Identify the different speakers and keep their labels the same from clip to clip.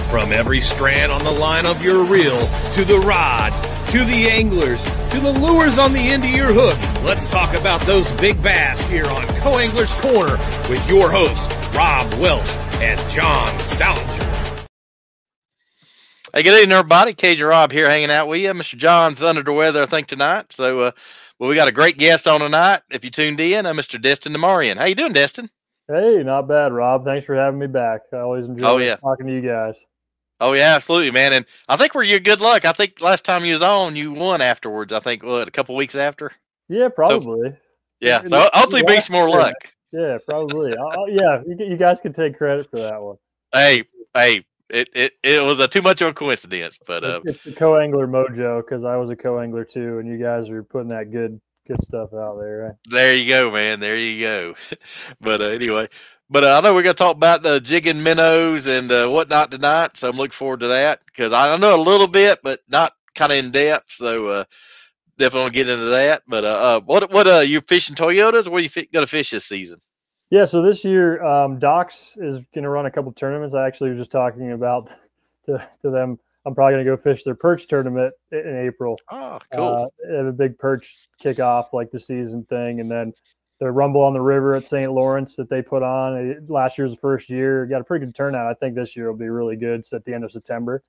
Speaker 1: From every strand on the line of your reel, to the rods, to the anglers, to the lures on the end of your hook, let's talk about those big bass here on Co-Angler's Corner with your hosts, Rob Welch and John Stoudinger.
Speaker 2: Hey, good evening, everybody. Cajun Rob here hanging out with you. Mr. John's under the weather, I think, tonight. So, we got a great guest on tonight. If you tuned in, I'm Mr. Destin DeMarion. How you doing, Destin?
Speaker 3: Hey, not bad, Rob. Thanks for having me back. I always enjoy talking to you guys.
Speaker 2: Oh, yeah, absolutely, man. And I think we're your good luck. I think last time you was on, you won afterwards. I think, a couple weeks after?
Speaker 3: Yeah, probably.
Speaker 2: So hopefully bring some more luck.
Speaker 3: Yeah, probably. Yeah, you guys can take credit for that one.
Speaker 2: Hey, it was too much of a coincidence. But
Speaker 3: it's the co-angler mojo, because I was a co-angler too, and you guys are putting that good stuff out there, right?
Speaker 2: There you go, man. There you go. But anyway. But I know we're going to talk about the jig-and-minnows and whatnot tonight, so I'm looking forward to that because I know a little bit, but not kind of in depth. So definitely want to get into that. But what you fishing Toyotas? Or what are you going to fish this season?
Speaker 3: Yeah, so this year Doc's is going to run a couple tournaments. I actually was just talking about to them. I'm probably going to go fish their perch tournament in April.
Speaker 2: Oh, cool!
Speaker 3: They have a big perch kickoff, like the season thing, and then the Rumble on the River at St. Lawrence that they put on. Last year's the first year. Got a pretty good turnout. I think this year will be really good. It's at the end of September.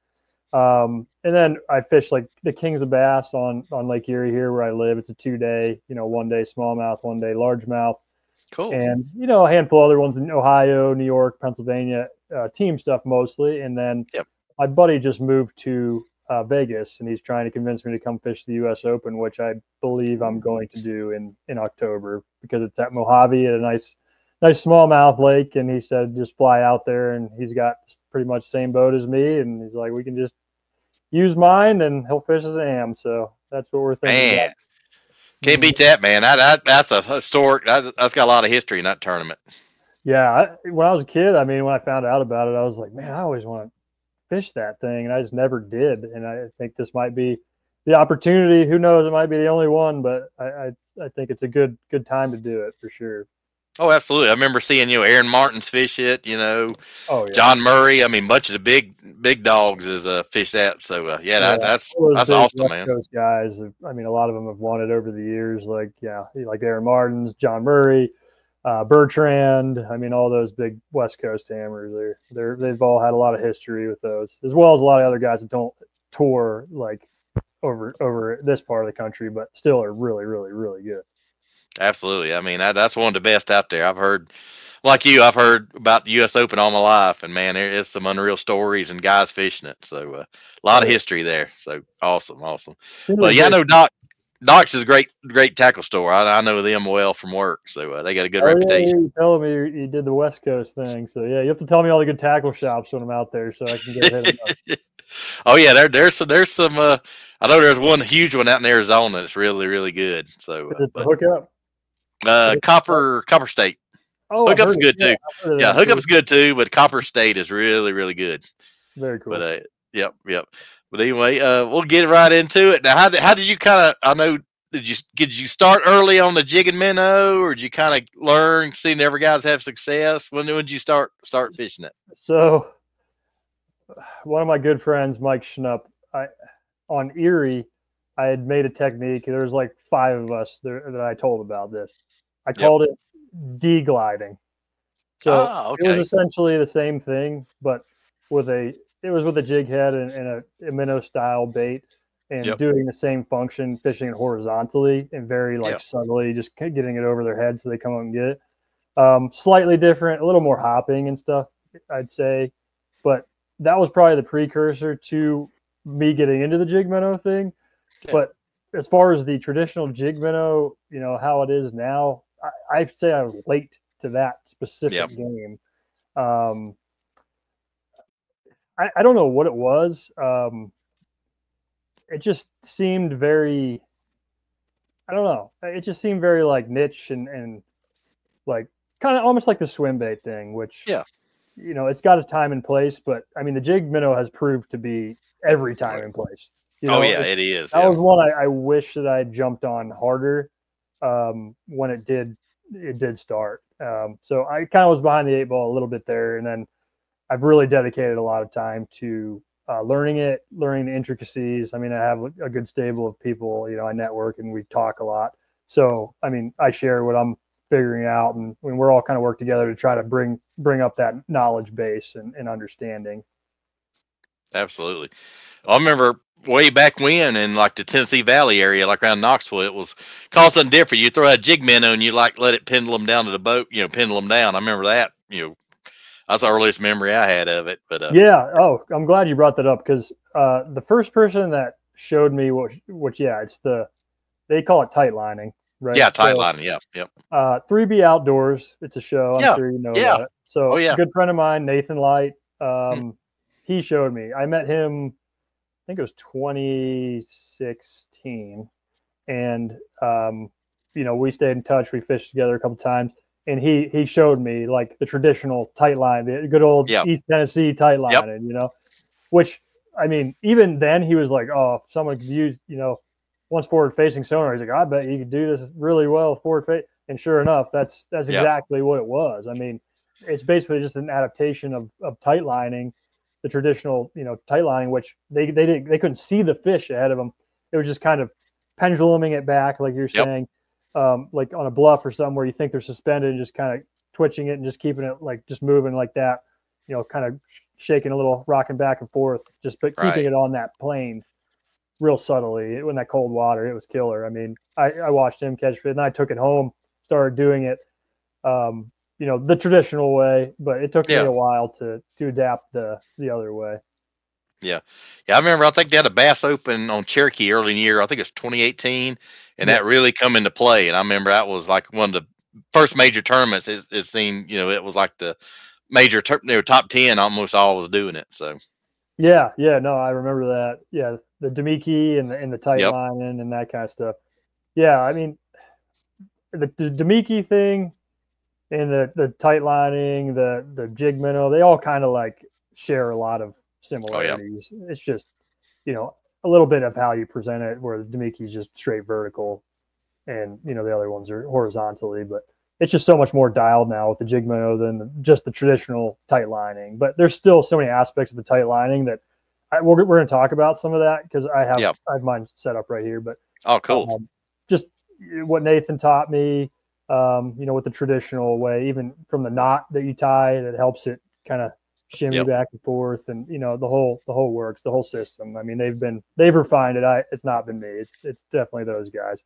Speaker 3: And then I fish like the Kings of Bass on Lake Erie here where I live. It's a 2-day, one day smallmouth, 1 day largemouth.
Speaker 2: Cool.
Speaker 3: And, a handful of other ones in Ohio, New York, Pennsylvania, team stuff mostly. And then my buddy just moved to Vegas, and he's trying to convince me to come fish the U.S. Open, which I believe I'm going to do in October because it's at Mojave at a nice smallmouth lake. And he said just fly out there, and he's got pretty much the same boat as me, and he's like, we can just use mine, and he'll fish as I am. So that's what we're thinking.
Speaker 2: Man, can't beat that, man. That's a historic. That's got a lot of history in that tournament.
Speaker 3: Yeah, when I was a kid, when I found out about it, I was like, man, I always want to fish that thing, and I just never did. And I think this might be the opportunity. Who knows? It might be the only one, but I think it's a good time to do it for sure.
Speaker 2: Oh, absolutely. I remember seeing Aaron Martin's fish it.
Speaker 3: Oh, yeah.
Speaker 2: John Murray. Bunch of the big dogs is fish that. So that's awesome, man.
Speaker 3: Those guys. A lot of them have won it over the years. Like Aaron Martin's, John Murray. Bertrand, all those big West Coast hammers. They've all had a lot of history with those, as well as a lot of other guys that don't tour like over this part of the country, but still are really, really, really good.
Speaker 2: Absolutely. That's one of the best out there. I've heard about the U.S. Open all my life, and man, there is some unreal stories and guys fishing it. So a lot of history there. So awesome. Well, I know Doc's is a great tackle store. I know them well from work, so they got a good reputation.
Speaker 3: Yeah, you told me you did the West Coast thing, so yeah, you have to tell me all the good tackle shops when I'm out there, so I can get hit them up.
Speaker 2: Oh yeah, there's some. I know there's one huge one out in Arizona that's really, really good. So
Speaker 3: Hookup.
Speaker 2: Copper State.
Speaker 3: Oh,
Speaker 2: Hookup's good too. Yeah, Hookup's good too, but Copper State is really, really good.
Speaker 3: Very cool.
Speaker 2: But yep. But anyway, we'll get right into it. Now, how did you did you start early on the jig and minnow, or did you kind of learn, seeing every guys have success? When did you start fishing it?
Speaker 3: So, one of my good friends, Mike Schnupp, on Erie, I had made a technique. There was like 5 of us that I told about this. I called it de-gliding. So It was essentially the same thing, but with a jig head and a minnow style bait, and doing the same function, fishing it horizontally and very subtly, just getting it over their head so they come up and get it. Slightly different, a little more hopping and stuff, I'd say, but that was probably the precursor to me getting into the jig minnow thing. Yeah. But as far as the traditional jig minnow, how it is now, I'd say I was late to that specific game. I don't know what it was. It just seemed very, I don't know. It just seemed very like niche and like kind of almost like the swim bait thing, which, it's got a time and place, but the jig minnow has proved to be every time and place.
Speaker 2: It is.
Speaker 3: That was one I wish that I jumped on harder when it did start. So I kind of was behind the 8 ball a little bit there. And then I've really dedicated a lot of time to learning the intricacies. I mean, I have a good stable of people, I network and we talk a lot. So, I mean, I share what I'm figuring out, and we're all kind of work together to try to bring up that knowledge base and understanding.
Speaker 2: Absolutely. I remember way back when in like the Tennessee Valley area, like around Knoxville, it was called something different. You throw a jig-minnow and you like let it pendulum down to the boat, pendulum down. I remember that, that's the earliest memory I had of it. But
Speaker 3: yeah. Oh, I'm glad you brought that up, because the first person that showed me they call it tight lining, right?
Speaker 2: yeah, tight lining. Yeah. Yep.
Speaker 3: 3B Outdoors. It's a show. I'm sure you know
Speaker 2: yeah.
Speaker 3: about it. So,
Speaker 2: Oh, yeah.
Speaker 3: a good friend of mine, Nathan Light, he showed me. I met him, I think it was 2016, and we stayed in touch. We fished together a couple times, and he showed me like the traditional tight line, the good old East Tennessee tight line, which, I mean, even then he was like, oh, if someone could use, once forward facing sonar, he's like, I bet you could do this really well forward face. And sure enough, that's exactly what it was. I mean, it's basically just an adaptation of tight lining, the traditional, tight lining, which they couldn't see the fish ahead of them. It was just kind of penduluming it back, like you're saying, like on a bluff or somewhere you think they're suspended, and just kind of twitching it and just keeping it like just moving like that, kind of shaking a little, rocking back and forth, but keeping it on that plane real subtly. When that cold water, it was killer. I mean, I watched him catch fish, and I took it home, started doing it, the traditional way, but it took me a while to adapt the other way.
Speaker 2: Yeah. I remember, I think they had a Bass Open on Cherokee early in the year. I think it's 2018, and that really come into play. And I remember that was like one of the first major tournaments. It seemed, it was like the major, top 10, almost all was doing it. So.
Speaker 3: Yeah, no, I remember that. Yeah, the Demiki and the tight lining and that kind of stuff. Yeah, I mean, the Demiki thing and the tight lining, the jig-minnow, they all kind of like share a lot of similarities. Oh, yeah. It's just, a little bit of how you present it, where the Demiki is just straight vertical, and the other ones are horizontally. But it's just so much more dialed now with the jig-minnow than just the traditional tight lining. But there's still so many aspects of the tight lining that we're going to talk about some of that, because I have mine set up right here. But
Speaker 2: cool.
Speaker 3: Just what Nathan taught me, with the traditional way, even from the knot that you tie, that helps it kind of shimmy back and forth, and the whole works, the whole system. I mean, they've refined it. It's not been me. It's definitely those guys.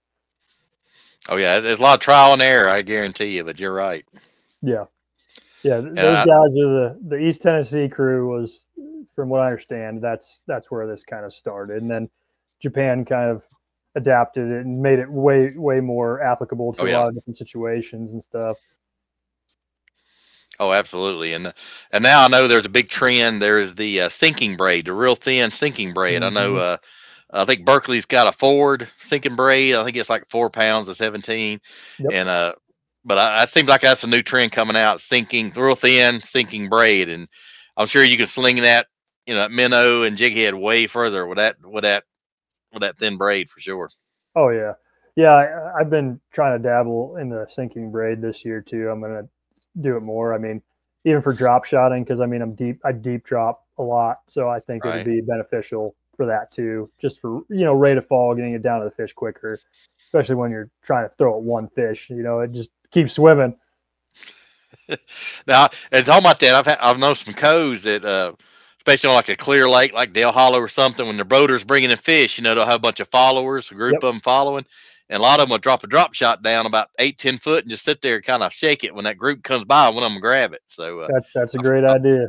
Speaker 2: Oh yeah, there's a lot of trial and error, I guarantee you, but you're right.
Speaker 3: Yeah. Those guys are the East Tennessee crew. Was, from what I understand, that's where this kind of started, and then Japan kind of adapted it and made it way more applicable to a lot of different situations and stuff.
Speaker 2: Oh, absolutely. And now I know there's a big trend. There is the sinking braid, the real thin sinking braid. Mm-hmm. I know. I think Berkeley's got a Ford sinking braid. I think it's like 4 pounds of 17. Yep. And but it seems like that's a new trend coming out: sinking, real thin sinking braid. And I'm sure you can sling that, minnow and jig head way further with that thin braid for sure.
Speaker 3: Oh yeah. I've been trying to dabble in the sinking braid this year too. I'm gonna do it more. I mean, even for drop shotting, because I deep drop a lot, so I think it would be beneficial for that too, just for rate of fall, getting it down to the fish quicker, especially when you're trying to throw at one fish. It just keeps swimming.
Speaker 2: Now, and talking about that, I've known some coos that especially on like a clear lake like Dale Hollow or something, when the boaters bringing in fish, they'll have a bunch of followers, a group of them following. And a lot of them will drop a drop shot down about 8-10 foot and just sit there and kind of shake it when that group comes by. One of them grab it. So
Speaker 3: that's a great idea.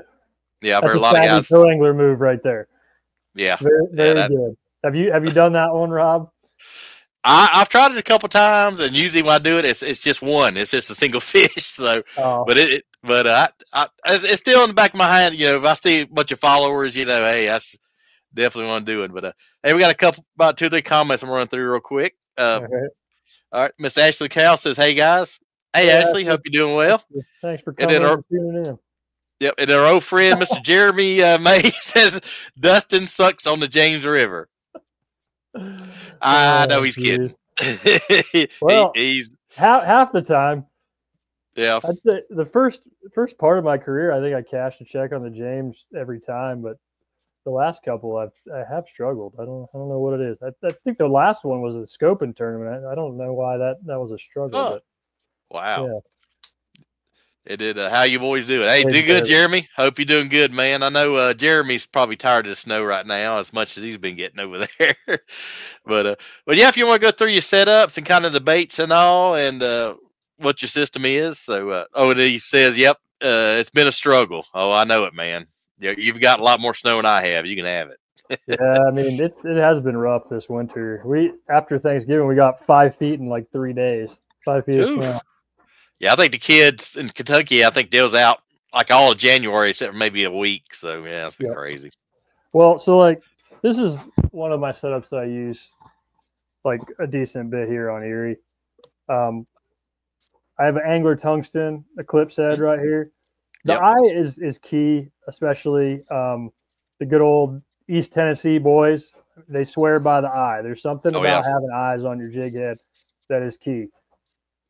Speaker 2: Yeah, I've heard a lot of guys.
Speaker 3: Pro angler move right there.
Speaker 2: Yeah,
Speaker 3: very good. Have you done that one, Rob?
Speaker 2: I've tried it a couple times, and usually when I do it, it's just one. It's just a single fish. So, but it's still in the back of my hand. If I see a bunch of followers, hey, that's definitely want to do it. But hey, we got about 2 or 3 comments I'm running through real quick. All right, Miss Ashley Cow says, "Hey guys, hey Ashley, hope you're doing well.
Speaker 3: Thanks for coming and tuning in."
Speaker 2: Yep, and our old friend Mr. Jeremy May says, "Dustin sucks on the James River." I know he's kidding.
Speaker 3: Well, he's half the time.
Speaker 2: Yeah.
Speaker 3: That's the first part of my career. I think I cashed a check on the James every time, but the last couple I have struggled. I don't know what it is. I think the last one was a scoping tournament. I don't know why that was a struggle,
Speaker 2: Oh,
Speaker 3: but
Speaker 2: wow.
Speaker 3: yeah.
Speaker 2: It did. How you boys doing? Hey,
Speaker 3: Way
Speaker 2: do good,
Speaker 3: better.
Speaker 2: Jeremy. Hope you're doing good, man. I know Jeremy's probably tired of the snow right now, as much as he's been getting over there. But yeah, if you want to go through your setups and kind of the baits and all, and what your system is. So, and he says, "Yep, it's been a struggle." Oh, I know it, man. You've got a lot more snow than I have. You can have it.
Speaker 3: Yeah, I mean it has been rough this winter. After Thanksgiving we got 5 feet in like 3 days. 5 feet of
Speaker 2: Oof.
Speaker 3: snow.
Speaker 2: Yeah, I think the kids in Kentucky, I think they was out like all of January except for maybe a week. So yeah, it's been
Speaker 3: Yep.
Speaker 2: crazy.
Speaker 3: Well, so like this is one of my setups that I use like a decent bit here on Erie. I have an angler tungsten eclipse head right here. The
Speaker 2: Yep.
Speaker 3: eye is key, especially the good old East Tennessee boys. They swear by the eye. There's something
Speaker 2: Oh,
Speaker 3: about
Speaker 2: yeah.
Speaker 3: having eyes on your jig head that is key.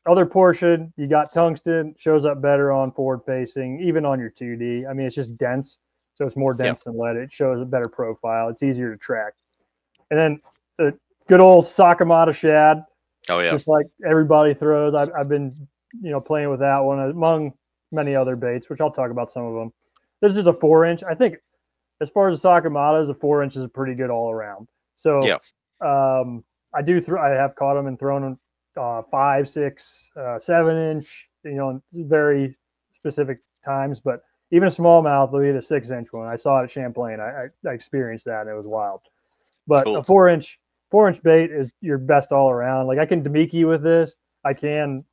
Speaker 3: Other portion, you got tungsten, shows up better on forward facing, even on your 2D. I mean, it's just dense, so it's more dense than lead. It shows a better profile. It's easier to track. And then the good old Sakamata shad,
Speaker 2: Oh yeah.
Speaker 3: just like everybody throws. I've been playing with that one among many other baits, which I'll talk about some of them. This is a 4-inch. I think as far as the Sakamata, a 4-inch is pretty good all around. So
Speaker 2: Yeah.
Speaker 3: I have caught them and thrown them 5, 6, 7-inch, very specific times. But even a smallmouth will be the 6-inch one. I saw it at Champlain. I experienced that and it was wild. But
Speaker 2: Cool.
Speaker 3: a 4-inch bait is your best all around. Like I can Demiki with this. I can,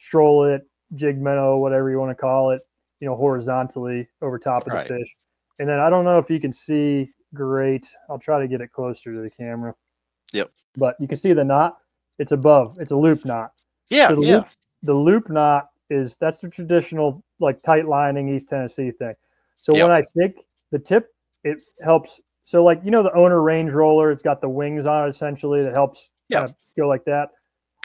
Speaker 3: stroll it, jig-minnow, whatever you want to call it, horizontally over top of the fish. And then I don't know if you can see great. I'll try to get it closer to the camera.
Speaker 2: Yep.
Speaker 3: But you can see the knot. It's above. It's a loop knot.
Speaker 2: Yeah.
Speaker 3: So the loop knot that's the traditional like tight lining East Tennessee thing. So when I stick the tip, it helps. So like the owner range roller, it's got the wings on it essentially that helps kind of go like that.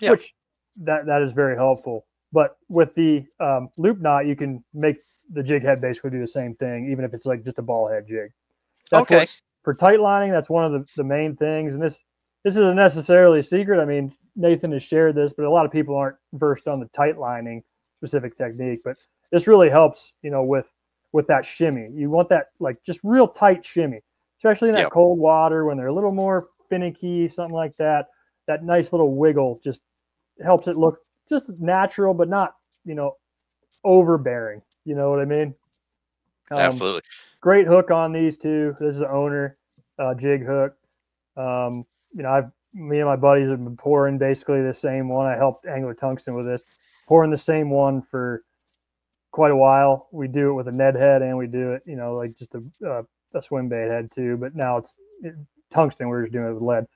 Speaker 2: Yeah.
Speaker 3: Which that is very helpful. But with the loop knot, you can make the jig head basically do the same thing, even if it's like just a ball head jig. That's for tight lining, that's one of the main things. And this isn't necessarily a secret. I mean, Nathan has shared this, but a lot of people aren't versed on the tight lining specific technique. But this really helps, with that shimmy. You want that like just real tight shimmy, especially in that cold water when they're a little more finicky, something like that. That nice little wiggle just helps it look just natural, but not, overbearing. You know what I mean?
Speaker 2: Absolutely.
Speaker 3: Great hook on these two. This is an owner jig hook. Me and my buddies have been pouring basically the same one. I helped Angler Tungsten with this, pouring the same one for quite a while. We do it with a Ned head and we do it, like just a swim bait head too. But now it's tungsten. We're just doing it with lead.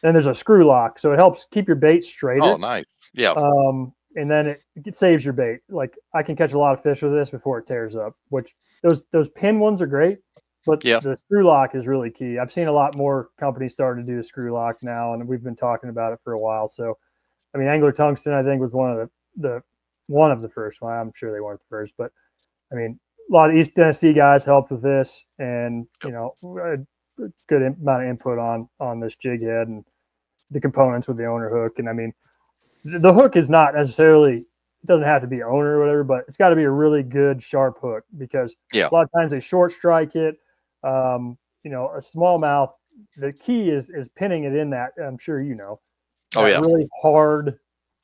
Speaker 3: Then there's a screw lock, so it helps keep your bait straighter.
Speaker 2: Oh, nice. Yeah.
Speaker 3: And then it saves your bait. Like I can catch a lot of fish with this before it tears up. Which those pin ones are great, but the screw lock is really key. I've seen a lot more companies starting to do the screw lock now, and we've been talking about it for a while. So, I mean, Angler Tungsten I think was one of the first one. I'm sure they weren't the first, but I mean, a lot of East Tennessee guys helped with this, and a good amount of input on this jig head and the components with the owner hook. And I mean, the hook is not necessarily, it doesn't have to be owner or whatever, but it's got to be a really good sharp hook because a lot of times they short strike it. A smallmouth, the key is pinning it in that, I'm sure really hard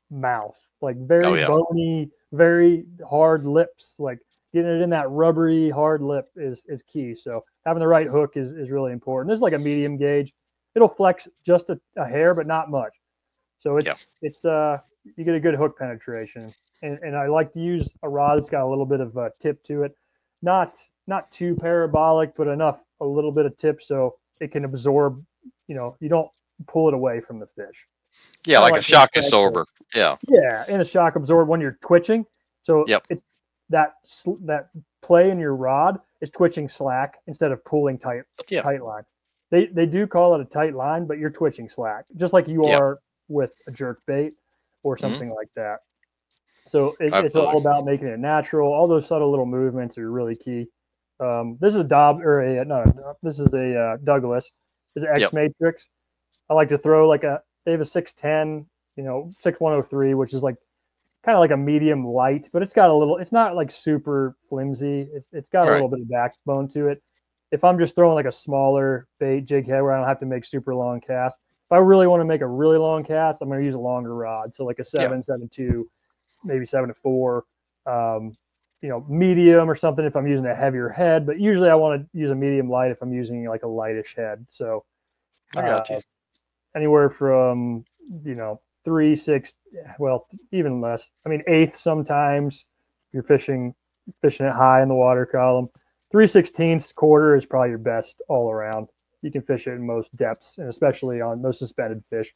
Speaker 3: mouth, like very bony, very hard lips, like getting it in that rubbery hard lip is key. So having the right hook is really important. This is like a medium gauge. It'll flex just a hair, but not much. So it's you get a good hook penetration. And I like to use a rod that's got a little bit of a tip to it. Not too parabolic, but enough, a little bit of tip so it can absorb, you don't pull it away from the fish.
Speaker 2: Yeah, like a shock absorber. Yeah.
Speaker 3: Yeah, and a shock absorber when you're twitching. So it's that play in your rod is twitching slack instead of pulling tight line. They do call it a tight line, but you're twitching slack, just like you are with a jerk bait or something like that. So it's
Speaker 2: Absolutely.
Speaker 3: all about making it natural. All those subtle little movements are really key. This is a Dob or a no, this is a Douglas. This is X
Speaker 2: Yep.
Speaker 3: Matrix. I like to throw they have a 610, 6103, which is like kind of like a medium light, but it's got a little. It's not like super flimsy. It's got a
Speaker 2: Right.
Speaker 3: little bit of backbone to it. If I'm just throwing like a smaller bait jig head where I don't have to make super long casts, if I really want to make a really long cast, I'm going to use a longer rod. So like a 7.72, maybe 7-4, medium or something if I'm using a heavier head. But usually I want to use a medium light if I'm using like a lightish head. So
Speaker 2: I got you.
Speaker 3: anywhere from 3, 6, well, even less. I mean, eighth sometimes. You're fishing it high in the water column. 3/16 quarter is probably your best all around. You can fish it in most depths, and especially on most suspended fish,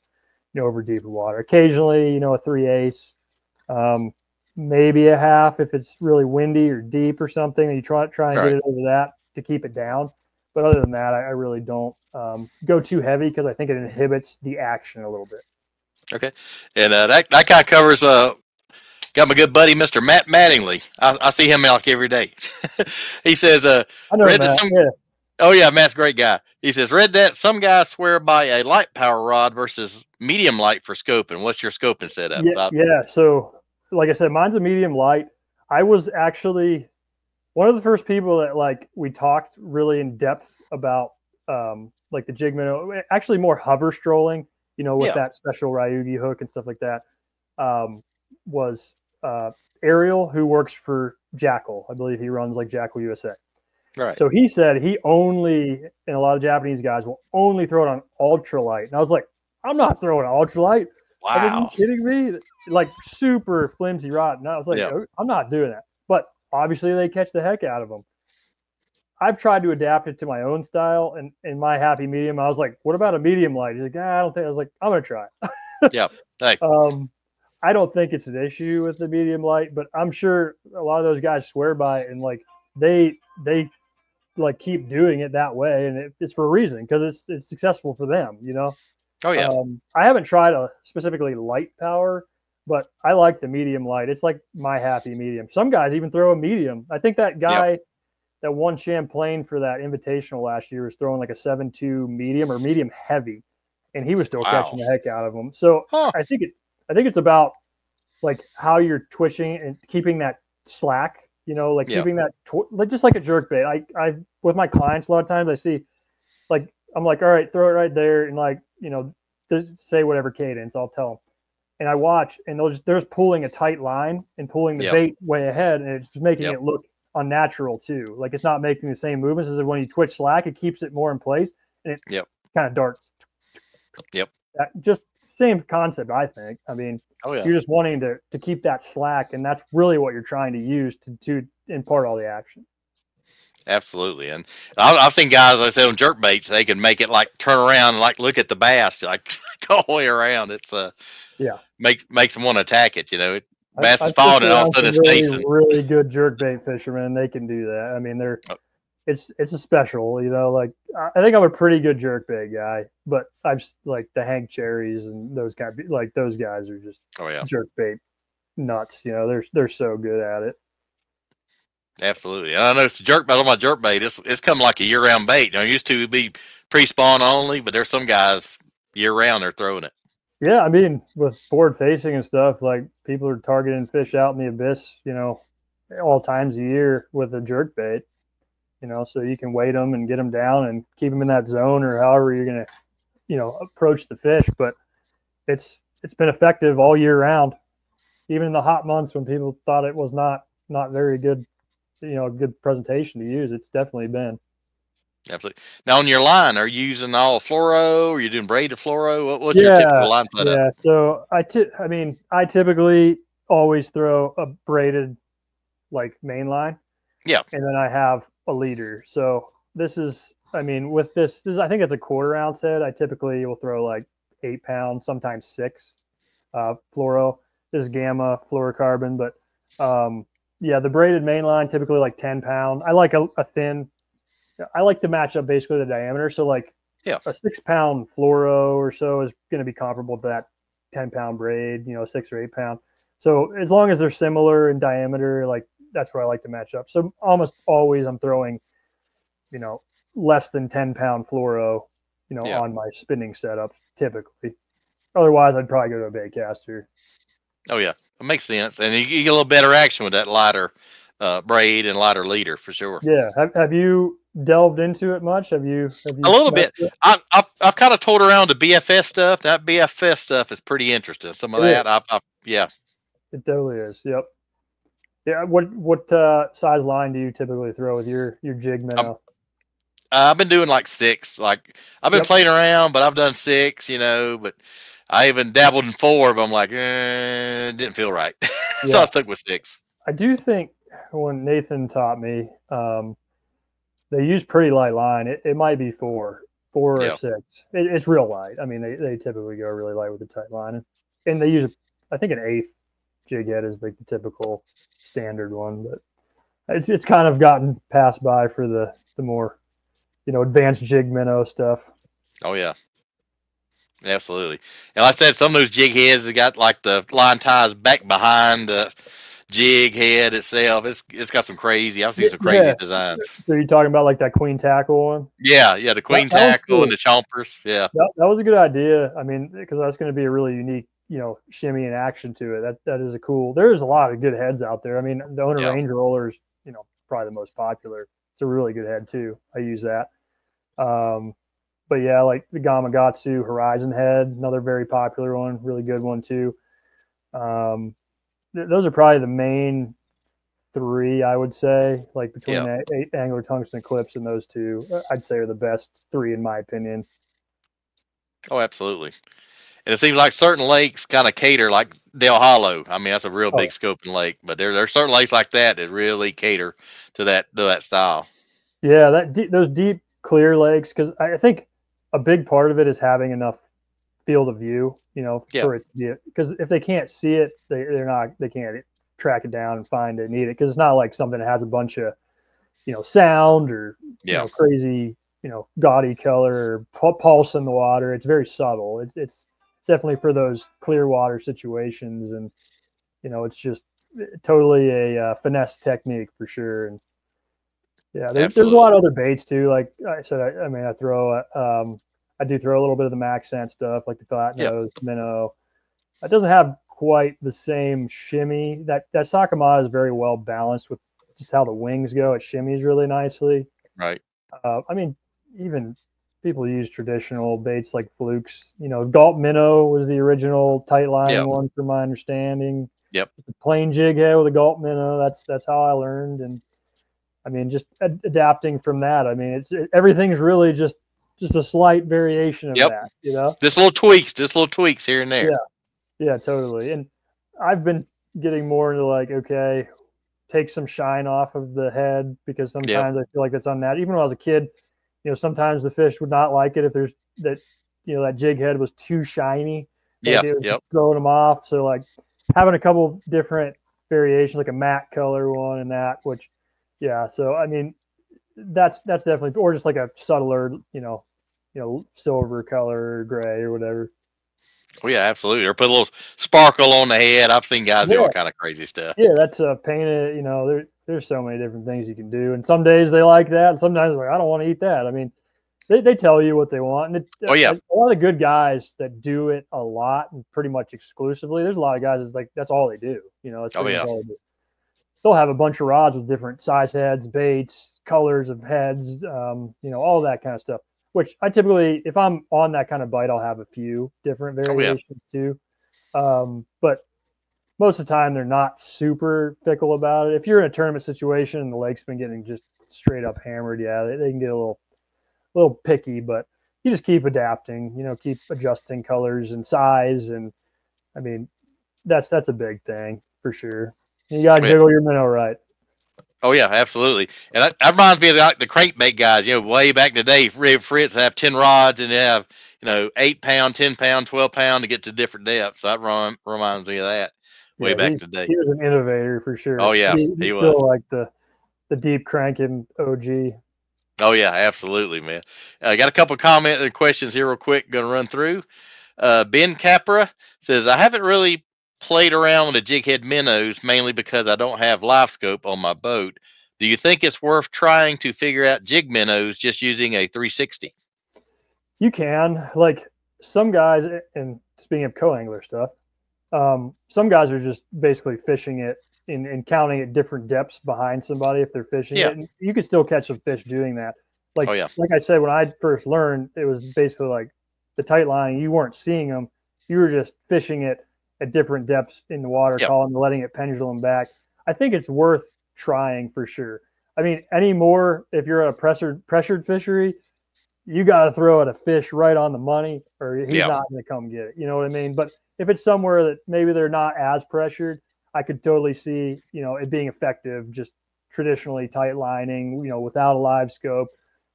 Speaker 3: over deeper water. Occasionally, a 3/8, maybe a half if it's really windy or deep or something, and you try and get it over that to keep it down. But other than that, I really don't go too heavy because I think it inhibits the action a little bit.
Speaker 2: Okay, and that kind of covers. Got my good buddy, Mr. Matt Mattingly. I see him out every day. He says,
Speaker 3: I know
Speaker 2: read
Speaker 3: Matt.
Speaker 2: some.
Speaker 3: Yeah.
Speaker 2: Oh yeah, Matt's a great guy. He says, read that some guys swear by a light power rod versus medium light for scoping. What's your scoping setup?
Speaker 3: Yeah. So, like I said, mine's a medium light. I was actually one of the first people that we talked really in depth about like the jig-and-minnow, actually more hover strolling, with that special Ryugi hook and stuff like that. Was Ariel, who works for Jackal. I believe he runs like Jackal USA.
Speaker 2: Right.
Speaker 3: So he said he only, and a lot of Japanese guys will only throw it on ultralight. And I was like, I'm not throwing ultralight.
Speaker 2: Wow.
Speaker 3: Are you kidding me? Like super flimsy rod. And I was like, I'm not doing that. But obviously they catch the heck out of them. I've tried to adapt it to my own style, and in my happy medium, I was like, what about a medium light? He's like, I don't think. I was like, I'm gonna try it.
Speaker 2: Yeah. Thanks.
Speaker 3: I don't think it's an issue with the medium light, but I'm sure a lot of those guys swear by it, and they keep doing it that way, and it's for a reason because it's successful for them,
Speaker 2: Oh yeah.
Speaker 3: I haven't tried a specifically light power, but I like the medium light. It's like my happy medium. Some guys even throw a medium. I think that guy that won Champlain for that invitational last year was throwing like a 7.2 medium or medium heavy, and he was still catching the heck out of them. So I think it's about like how you're twitching and keeping that slack, keeping that just like a jerk bait. I with my clients a lot of times I see I'm like, all right, throw it right there, and just say whatever cadence, I'll tell them. And I watch, and they're just pulling a tight line and pulling the bait way ahead, and it's just making it look unnatural too. Like it's not making the same movements as when you twitch slack, it keeps it more in place, and it kind of darts. Just same concept, I think. I mean, you're just wanting to keep that slack, and that's really what you're trying to use to impart all the action.
Speaker 2: Absolutely, and I've seen guys, like I said, on jerk baits, they can make it turn around and look at the bass, go all the way around. It's makes them want to attack it. Bass is falling, and all of a sudden it's facing.
Speaker 3: Really good jerk bait fishermen, they can do that. I mean, it's a special. I think I'm a pretty good jerk bait guy, but I'm just like the Hank Cherries and those those guys are just jerk bait nuts. They're so good at it.
Speaker 2: Absolutely. And I know it's jerk bait on my jerk bait. It's come like a year-round bait. It used to be pre-spawn only, but there's some guys year-round they're throwing it.
Speaker 3: Yeah, I mean, with forward facing and stuff, people are targeting fish out in the abyss, all times a year with a jerk bait, so you can weight them and get them down and keep them in that zone or however you're going to, approach the fish. But it's been effective all year round, even in the hot months when people thought it was not very good. A good presentation to use. It's definitely been.
Speaker 2: Absolutely. Now on your line, are you using all fluoro? Or are you doing braided fluoro? What's your typical line setup?
Speaker 3: Yeah. So I typically always throw a braided main line.
Speaker 2: Yeah.
Speaker 3: And then I have a leader. So this is, with this I think it's a 1/4 ounce head. I typically will throw 8 pounds, sometimes 6 fluoro. This is gamma fluorocarbon, but the braided main line, typically 10 pound. I like a thin. I like to match up basically the diameter. So a 6 pound fluoro or so is going to be comparable to that 10 pound braid, 6 or 8 pound. So as long as they're similar in diameter, like that's where I like to match up. So almost always I'm throwing, less than 10-pound fluoro, on my spinning setups typically. Otherwise, I'd probably go to a bait caster.
Speaker 2: Oh yeah, it makes sense, and you get a little better action with that lighter braid and lighter leader for sure.
Speaker 3: Yeah. Have you delved into it much? Have you
Speaker 2: A little bit. I've kind of told around the BFS stuff. That BFS stuff is pretty interesting. Some of that, yeah.
Speaker 3: It totally is. Yep. Yeah. What size line do you typically throw with your jig minnow?
Speaker 2: I've been doing like 6. Like I've been playing around, but I've done 6. But I even dabbled in 4, but I'm like, it didn't feel right, so I stuck with 6.
Speaker 3: I do think when Nathan taught me, they use pretty light line. It might be 4 or 6. It's real light. I mean, they typically go really light with the tight line, and they use, I think, an 1/8 jig head is like the typical standard one, but it's kind of gotten passed by for the more advanced jig minnow stuff.
Speaker 2: Oh yeah, absolutely. And like I said, some of those jig heads have got like the line ties back behind the jig head itself. It's got some crazy. I've seen some crazy designs.
Speaker 3: So you're talking about like that queen tackle one?
Speaker 2: Yeah, the queen tackle cool. And the chompers. Yeah,
Speaker 3: that was a good idea. I mean, because that's going to be a really unique, shimmy and action to it. That is a cool. There's a lot of good heads out there. I mean, the Owner Range Roller is, probably the most popular. It's a really good head too. I use that. But yeah, like the Gamakatsu Horizon head, another very popular one, really good one too. Those are probably the main 3, I would say, like between Angler Tungsten Clips and those 2, I'd say are the best 3 in my opinion.
Speaker 2: Oh, absolutely. And it seems like certain lakes kind of cater, like Del Hollow. I mean, that's a real big scoping lake, but there are certain lakes like that really cater to that style.
Speaker 3: Yeah, those deep, clear lakes, because I think a big part of it is having enough field of view, for it to be, because if they can't see it, they can't track it down and find it and eat it, because it's not like something that has a bunch of, sound or crazy, gaudy color or pulse in the water. It's very subtle. It's definitely for those clear water situations, and it's just totally a finesse technique for sure. And yeah, there's a lot of other baits too. Like I said, I mean, I do throw a little bit of the Max Scent stuff, like the flat nose minnow. It doesn't have quite the same shimmy. That Sakamata is very well balanced with just how the wings go. It shimmies really nicely.
Speaker 2: Right.
Speaker 3: I mean, even people use traditional baits like flukes. Gulp minnow was the original tight lining one, from my understanding.
Speaker 2: Yep.
Speaker 3: The plain jig head with a gulp minnow. That's how I learned. And I mean, just adapting from that. I mean, everything's really just a slight variation of that.
Speaker 2: Just little tweaks here and there.
Speaker 3: Yeah, totally. And I've been getting more into like, okay, take some shine off of the head, because sometimes I feel like that's unnatural. Even when I was a kid, sometimes the fish would not like it if there's that, that jig head was too shiny. Throwing them off. So like having a couple different variations, like a matte color one and that, which, so I mean, that's definitely, or just like a subtler, silver color or gray or whatever.
Speaker 2: Oh yeah, absolutely. Or put a little sparkle on the head. I've seen guys do all kind of crazy stuff.
Speaker 3: Yeah, that's painted. There's so many different things you can do, and some days they like that, and sometimes they're like, I don't want to eat that. I mean, they tell you what they want. And a lot of good guys that do it a lot and pretty much exclusively. There's a lot of guys that's like that's all they do. It's all they do. They'll have a bunch of rods with different size heads, baits, colors of heads, all that kind of stuff. Which I typically, if I'm on that kind of bite, I'll have a few different variations too. But most of the time, they're not super fickle about it. If you're in a tournament situation and the lake's been getting just straight up hammered, they can get a little picky. But you just keep adapting, keep adjusting colors and size, and I mean, that's a big thing for sure. You got to jiggle your minnow right.
Speaker 2: Oh yeah, absolutely. And that reminds me of like the crankbait guys. Way back in the day, Fritz have 10 rods and they have 8 pound, 10 pound, 12 pound to get to different depths. So that reminds me of that way back in the day.
Speaker 3: He was an innovator for sure.
Speaker 2: Oh yeah,
Speaker 3: he was still like the deep cranking OG.
Speaker 2: Oh yeah, absolutely, man. I got a couple of comments and questions here real quick. Going to run through. Ben Capra says, I haven't really played around with the jig head minnows mainly because I don't have live scope on my boat. Do you think it's worth trying to figure out jig minnows just using a 360?
Speaker 3: You can, like, some guys, and speaking of co-angler stuff, some guys are just basically fishing it and counting at different depths behind somebody if they're fishing
Speaker 2: Yeah.
Speaker 3: it. And you can still catch some fish doing that. Like,
Speaker 2: Oh, yeah.
Speaker 3: like I said, when I first learned, it was basically like the tight line. You weren't seeing them. You were just fishing it at different depths in the water
Speaker 2: Yep.
Speaker 3: column, letting it pendulum back. I think it's worth trying for sure. I mean, anymore, if you're at a pressured fishery, you got to throw at a fish right on the money or he's
Speaker 2: Yeah.
Speaker 3: not going to come get it. You know what I mean? But if it's somewhere that maybe they're not as pressured, I could totally see, it being effective, just traditionally tight lining, without a live scope,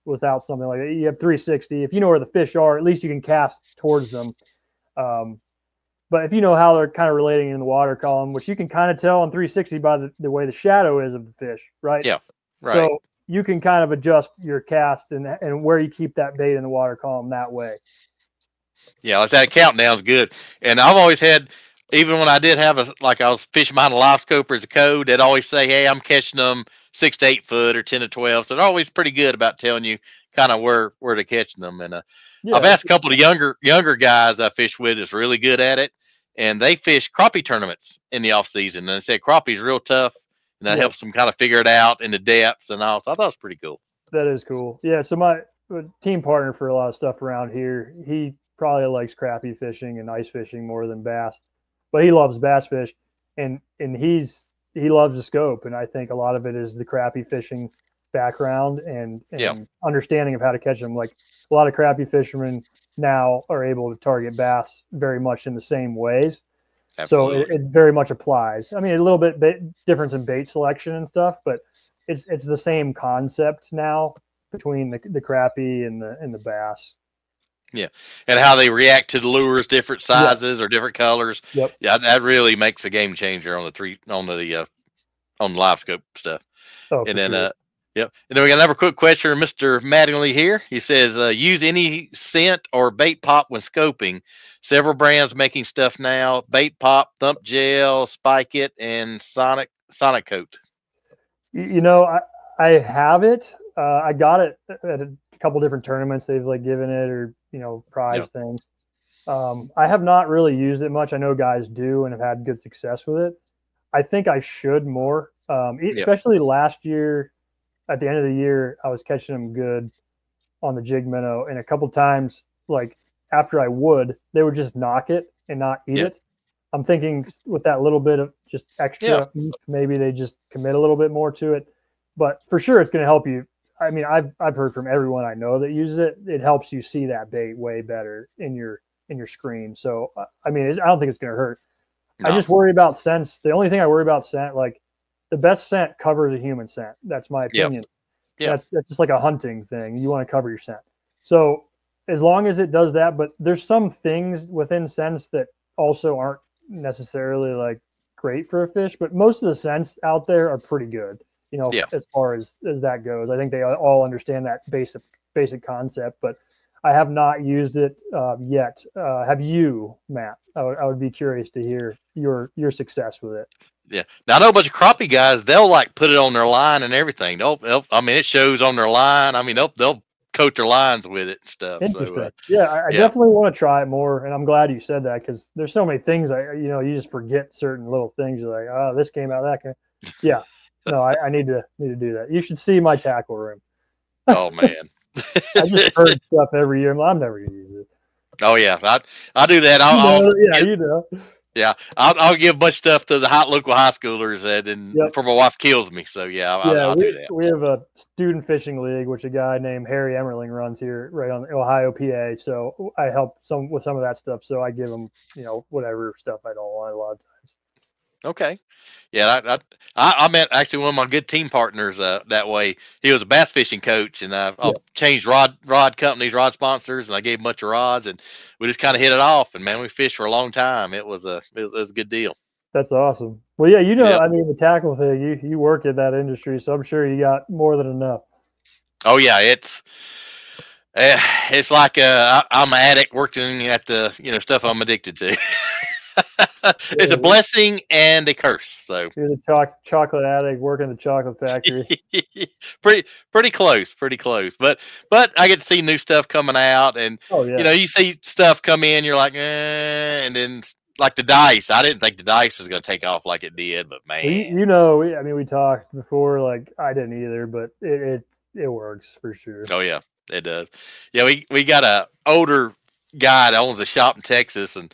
Speaker 3: without something like that. You have 360. If you know where the fish are, at least you can cast towards them. But if you know how they're kind of relating in the water column, which you can kind of tell on 360 by the way the shadow is of the fish, right?
Speaker 2: Yeah. Right.
Speaker 3: So you can kind of adjust your cast and where you keep that bait in the water column that way.
Speaker 2: Yeah, like that countdown's good. And I've always had, even when I did have I was fishing behind a live scoper as a code, they'd always say, hey, I'm catching them 6 to 8 foot or 10 to 12. So they're always pretty good about telling you kind of where they're catching them. And I've asked a couple of younger guys I fish with that's really good at it. And they fish crappie tournaments in the off season. And they said crappie's real tough. And that helps them kind of figure it out in the depths and all. So I thought it was pretty cool.
Speaker 3: That is cool. Yeah. So my team partner for a lot of stuff around here, he probably likes crappie fishing and ice fishing more than bass, but he loves bass fish and he loves the scope. And I think a lot of it is the crappie fishing background and understanding of how to catch them. Like a lot of crappie fishermen now are able to target bass very much in the same ways. Absolutely. So it very much applies. I mean, a little bit difference in bait selection and stuff, but it's the same concept now between the crappie and the bass.
Speaker 2: Yeah, and how they react to the lures, different sizes or different colors.
Speaker 3: Yep.
Speaker 2: Yeah, that really makes a game changer on the live scope stuff.
Speaker 3: Oh,
Speaker 2: and then
Speaker 3: sure.
Speaker 2: Yep. And then we got another quick question from Mr. Mattingly here. He says, use any scent or bait pop when scoping. Several brands making stuff now. Bait pop, thump gel, spike it, and sonic coat.
Speaker 3: I have it. I got it at a couple different tournaments. They've given it or, prize things. I have not really used it much. I know guys do and have had good success with it. I think I should more, especially last year. At the end of the year, I was catching them good on the jig minnow, and a couple times, after I would, they would just knock it and not eat it. I'm thinking with that little bit of just extra, maybe they just commit a little bit more to it. But for sure, it's going to help you. I mean, I've heard from everyone I know that uses it. It helps you see that bait way better in your screen. So I mean, I don't think it's going to hurt. No. I just worry about scents. The only thing I worry about scent, the best scent covers a human scent. That's my opinion.
Speaker 2: Yeah.
Speaker 3: That's just like a hunting thing. You want to cover your scent. So as long as it does that, but there's some things within scents that also aren't necessarily great for a fish, but most of the scents out there are pretty good, as far as that goes. I think they all understand that basic concept, but I have not used it yet. Have you, Matt? I would be curious to hear your success with it.
Speaker 2: Yeah. Now I know a bunch of crappie guys, they'll put it on their line and everything. I mean, it shows on their line. I mean, they'll coat their lines with it and stuff.
Speaker 3: Interesting. So, I definitely want to try it more. And I'm glad you said that because there's so many things you just forget certain little things. You're like, oh, this came out, that came. Yeah. No, I need to do that. You should see my tackle room.
Speaker 2: Oh man.
Speaker 3: I just heard stuff every year. I'm never gonna use it.
Speaker 2: Oh yeah. I do that. Yeah, I'll give a bunch of stuff to the local high schoolers before my wife kills me. So I'll do that.
Speaker 3: We have a student fishing league, which a guy named Harry Emmerling runs here right on Ohio, PA. So I help with some of that stuff. So I give them, whatever stuff I don't want a lot of times.
Speaker 2: Okay. Yeah, I met actually one of my good team partners that way. He was a bass fishing coach, and I changed rod companies, rod sponsors, and I gave him a bunch of rods, and we just kind of hit it off. And man, we fished for a long time. It was a good deal.
Speaker 3: That's awesome. Well, yeah, I mean, the tackle thing, you work in that industry, so I'm sure you got more than enough.
Speaker 2: Oh yeah, it's like I'm an addict working at the stuff I'm addicted to. It's a blessing and a curse. So
Speaker 3: you're the chocolate addict working the chocolate factory.
Speaker 2: pretty close, But I get to see new stuff coming out, and
Speaker 3: Oh yeah,
Speaker 2: you see stuff come in, you're like, and then like the dice. I didn't think the dice was going to take off like it did, but man,
Speaker 3: we talked before. Like I didn't either, but it works for sure.
Speaker 2: oh yeah, it does. Yeah, we got a older guy that owns a shop in Texas, and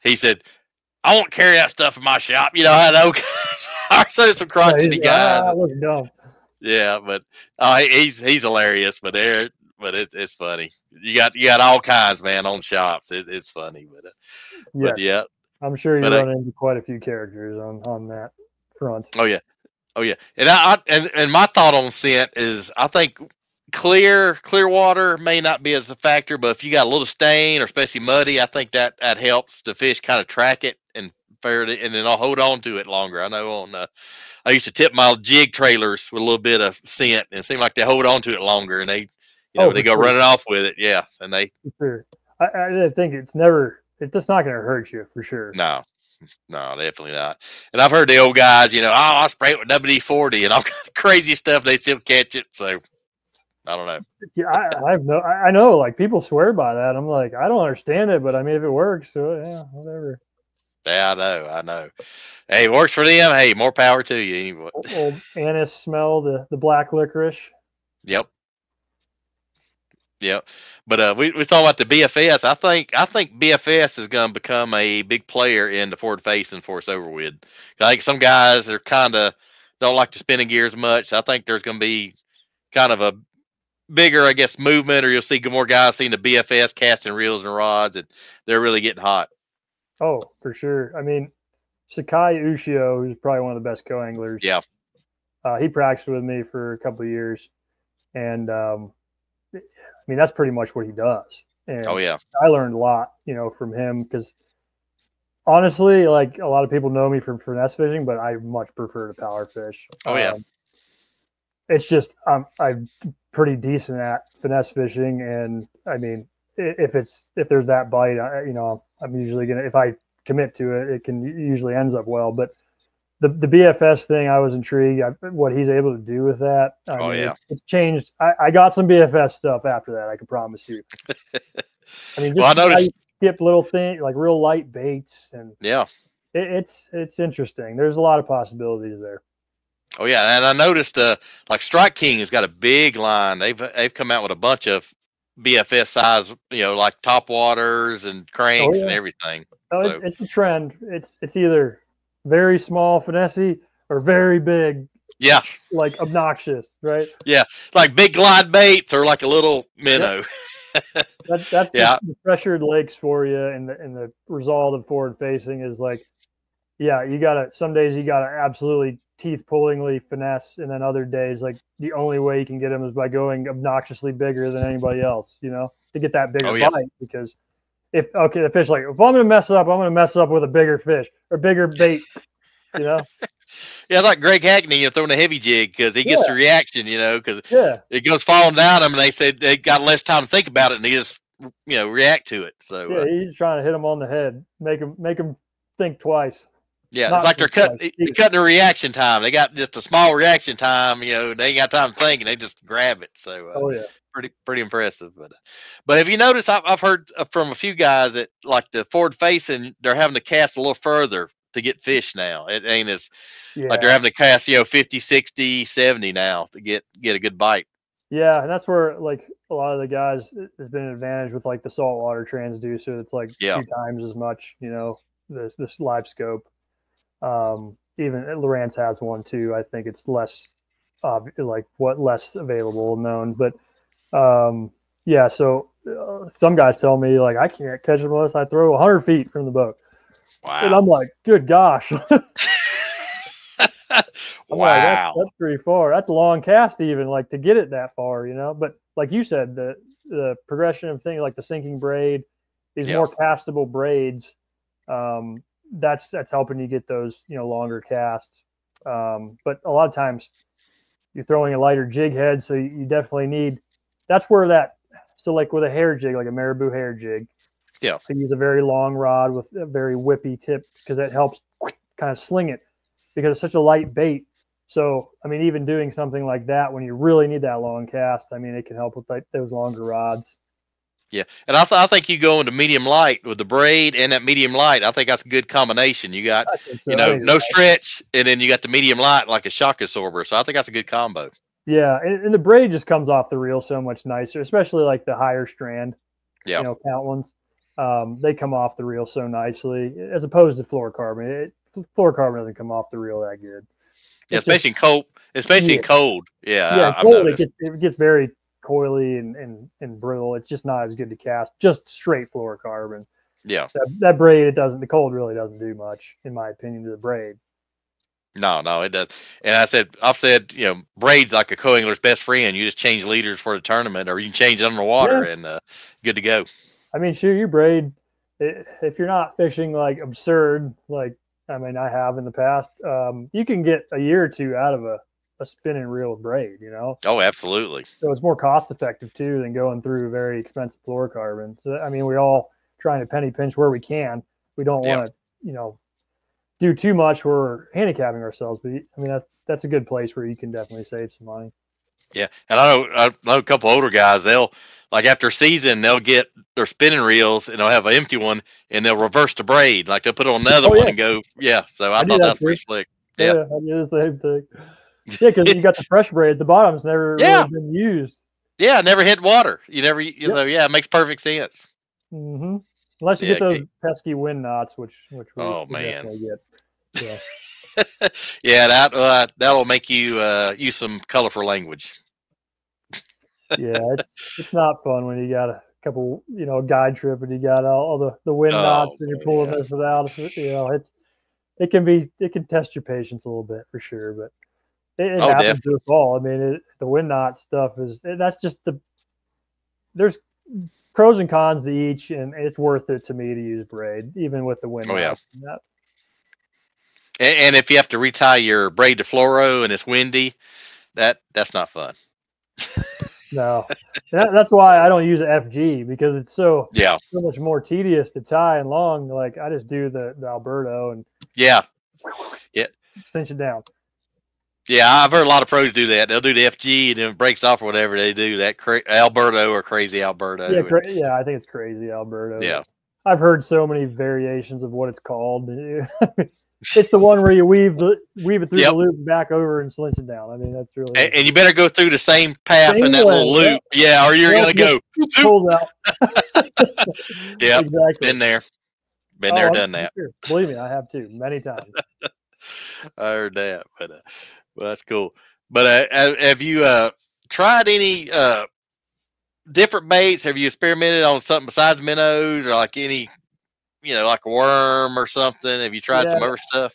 Speaker 2: he said, I won't carry that stuff in my shop. I know so some crotchety guys.
Speaker 3: Look dumb.
Speaker 2: Yeah, but he's hilarious. But it's funny. You got all kinds, man, on shops. It's funny, but yeah,
Speaker 3: I'm sure you run into quite a few characters on that front.
Speaker 2: Oh yeah, and my thought on scent is I think clear water may not be as a factor, but if you got a little stain or especially muddy, I think that helps the fish kind of track it and ferret it, and then I'll hold on to it longer. I know I used to tip my jig trailers with a little bit of scent, and it seemed like they hold on to it longer, and they they go running off with it. Yeah, and they.
Speaker 3: For sure. I think it's just not going to hurt you for sure.
Speaker 2: No, definitely not. And I've heard the old guys, I'll spray it with WD-40 and all kind of crazy stuff. They still catch it. So I don't know.
Speaker 3: Yeah, I know, like people swear by that. I'm like, I don't understand it, but I mean, if it works, so yeah, whatever.
Speaker 2: Yeah, I know. Hey, it works for them. Hey, more power to you. Anyway.
Speaker 3: Old anise smell, the black licorice.
Speaker 2: Yep. But we talking about the BFS. I think BFS is going to become a big player in the forward facing for us over with. I think some guys are kind of don't like the spinning gears much. So I think there's going to be kind of a bigger, I guess, movement, or you'll see more guys seeing the BFS casting reels and rods, and they're really getting hot.
Speaker 3: Oh, for sure. I mean, Sakai Ushio, who's probably one of the best co-anglers.
Speaker 2: Yeah.
Speaker 3: He practiced with me for a couple of years, and I mean, that's pretty much what he does. And
Speaker 2: oh yeah,
Speaker 3: I learned a lot, from him because honestly, like a lot of people know me from finesse fishing, but I much prefer to power fish.
Speaker 2: Oh yeah.
Speaker 3: It's just I'm pretty decent at finesse fishing, and I mean, if there's that bite, I'm usually gonna, if I commit to it, it can usually ends up well. But the BFS thing, I was intrigued what he's able to do with that. I mean, it's changed. I got some BFS stuff after that, I can promise you. I mean, just I noticed skip little things like real light baits, and it's interesting. There's a lot of possibilities there.
Speaker 2: Oh yeah, and I noticed like Strike King has got a big line. They've come out with a bunch of BFS size, like top waters and cranks and everything.
Speaker 3: Oh, so. It's the trend. It's either very small finesse or very big, like obnoxious, right?
Speaker 2: Yeah, like big glide baits or like a little minnow.
Speaker 3: That's the pressured lakes for you, and the result of forward facing is like, some days you gotta absolutely teeth pullingly finesse, and then other days like the only way you can get them is by going obnoxiously bigger than anybody else, to get that bigger bite. Because the fish like, if I'm gonna mess up with a bigger fish or bigger bait,
Speaker 2: Yeah, like Greg Hackney, throwing a heavy jig because he gets the reaction, because it goes falling down him, and they said they got less time to think about it, and he just react to it. So
Speaker 3: he's trying to hit him on the head, make him think twice.
Speaker 2: Yeah, it's like they're cutting the reaction time. They got just a small reaction time. They ain't got time to think, and they just grab it. So pretty impressive. But have you noticed? I've heard from a few guys that like the forward facing, they're having to cast a little further to get fish now. It ain't as like they're having to cast 50, 60, 70 now to get a good bite.
Speaker 3: Yeah, and that's where like a lot of the guys has been an advantage with like the saltwater transducer. It's like 2 times as much. This live scope. Even Lowrance has one too. I think it's less less available known, but so some guys tell me like I can't catch them unless I throw 100 feet from the boat.
Speaker 2: Wow.
Speaker 3: And I'm like, good gosh.
Speaker 2: Wow.
Speaker 3: That's pretty far. That's a long cast even, like to get it that far, But like you said, the progression of things like the sinking braid, these more castable braids, that's helping you get those, longer casts. But a lot of times you're throwing a lighter jig head, so you definitely need, that's where so like with a hair jig, like a marabou hair jig,
Speaker 2: Yeah.
Speaker 3: I use a very long rod with a very whippy tip because it helps kind of sling it because it's such a light bait. So, I mean, even doing something like that when you really need that long cast, I mean, it can help with like those longer rods.
Speaker 2: Yeah, and I think you go into medium light with the braid and that medium light. I think that's a good combination. You got,
Speaker 3: I think so. I think
Speaker 2: no stretch, and then you got the medium light like a shock absorber. So I think that's a good combo.
Speaker 3: Yeah, and the braid just comes off the reel so much nicer, especially like the higher strand,
Speaker 2: Yeah.
Speaker 3: count ones. They come off the reel so nicely as opposed to fluorocarbon. Fluorocarbon doesn't come off the reel that good.
Speaker 2: Yeah, especially in cold. Especially in cold. Yeah, I've
Speaker 3: cold,
Speaker 2: noticed.
Speaker 3: it gets very coily and brittle. It's just not as good to cast. Just straight fluorocarbon.
Speaker 2: Yeah.
Speaker 3: That braid, it doesn't. The cold really doesn't do much, in my opinion, to the braid.
Speaker 2: No, it does. And I've said, braid's like a co-angler's best friend. You just change leaders for the tournament, or you can change it underwater, and good to go.
Speaker 3: I mean, shoot, your braid, if you're not fishing like absurd, like I mean, I have in the past, you can get a year or two out of a spinning reel braid,
Speaker 2: Oh, absolutely.
Speaker 3: So it's more cost effective too than going through very expensive fluorocarbon. So I mean, we're all trying to penny pinch where we can. We don't want to, do too much. We're handicapping ourselves. But I mean, that's a good place where you can definitely save some money.
Speaker 2: Yeah, and I know a couple older guys. They'll like after season they'll get their spinning reels and they'll have an empty one and they'll reverse the braid. Like they'll put on another one and go. Yeah, so I thought that's pretty slick. Yeah,
Speaker 3: I do the same thing. Yeah, because you got the fresh braid at the bottom. It's never really been used.
Speaker 2: Yeah, never hit water. You never. So yeah, it makes perfect sense.
Speaker 3: Mm-hmm. Unless you get those pesky wind knots, which we definitely get. Yeah.
Speaker 2: Yeah, that'll make you use some colorful language.
Speaker 3: Yeah, it's not fun when you got a couple, guide trip and you got all the wind knots and you're pulling this without. It can test your patience a little bit for sure, but it happens to us all. I mean, the wind knot stuff that's just there's pros and cons to each, and it's worth it to me to use braid, even with the wind knots.
Speaker 2: Yeah. And if you have to retie your braid to fluoro and it's windy, that's not fun.
Speaker 3: No, that's why I don't use FG because it's so much more tedious to tie and long. Like I just do the Alberto and cinch it down.
Speaker 2: Yeah, I've heard a lot of pros do that. They'll do the FG and then it breaks off or whatever they do. That Alberto or crazy Alberto.
Speaker 3: Yeah, I think it's crazy Alberto.
Speaker 2: Yeah,
Speaker 3: I've heard so many variations of what it's called. It's the one where you weave it through the loop and back over and slinch it down. I mean, that's really.
Speaker 2: And you better go through the same path in that little loop. Yeah, or you're gonna go.
Speaker 3: Pulls out.
Speaker 2: Yeah,
Speaker 3: exactly.
Speaker 2: Been there, done that.
Speaker 3: Sure. Believe me, I have too, many times.
Speaker 2: I heard that, but well, that's cool. But have you tried any different baits? Have you experimented on something besides minnows or like any? Like a worm or something. Have you tried some other stuff?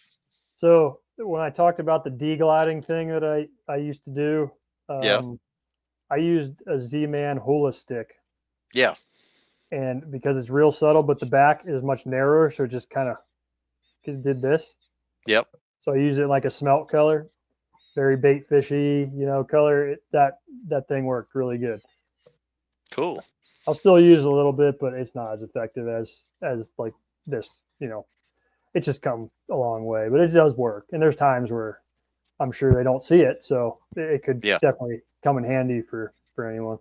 Speaker 3: So when I talked about the degliding thing that I used to do, I used a Z-Man hula stick.
Speaker 2: Yeah.
Speaker 3: And because it's real subtle, but the back is much narrower, so it just kind of did this.
Speaker 2: Yep.
Speaker 3: So I used it like a smelt color, very bait fishy, color. That thing worked really good.
Speaker 2: Cool.
Speaker 3: I'll still use it a little bit, but it's not as effective as like this, it just come a long way, but it does work. And there's times where I'm sure they don't see it. So it could definitely come in handy for anyone.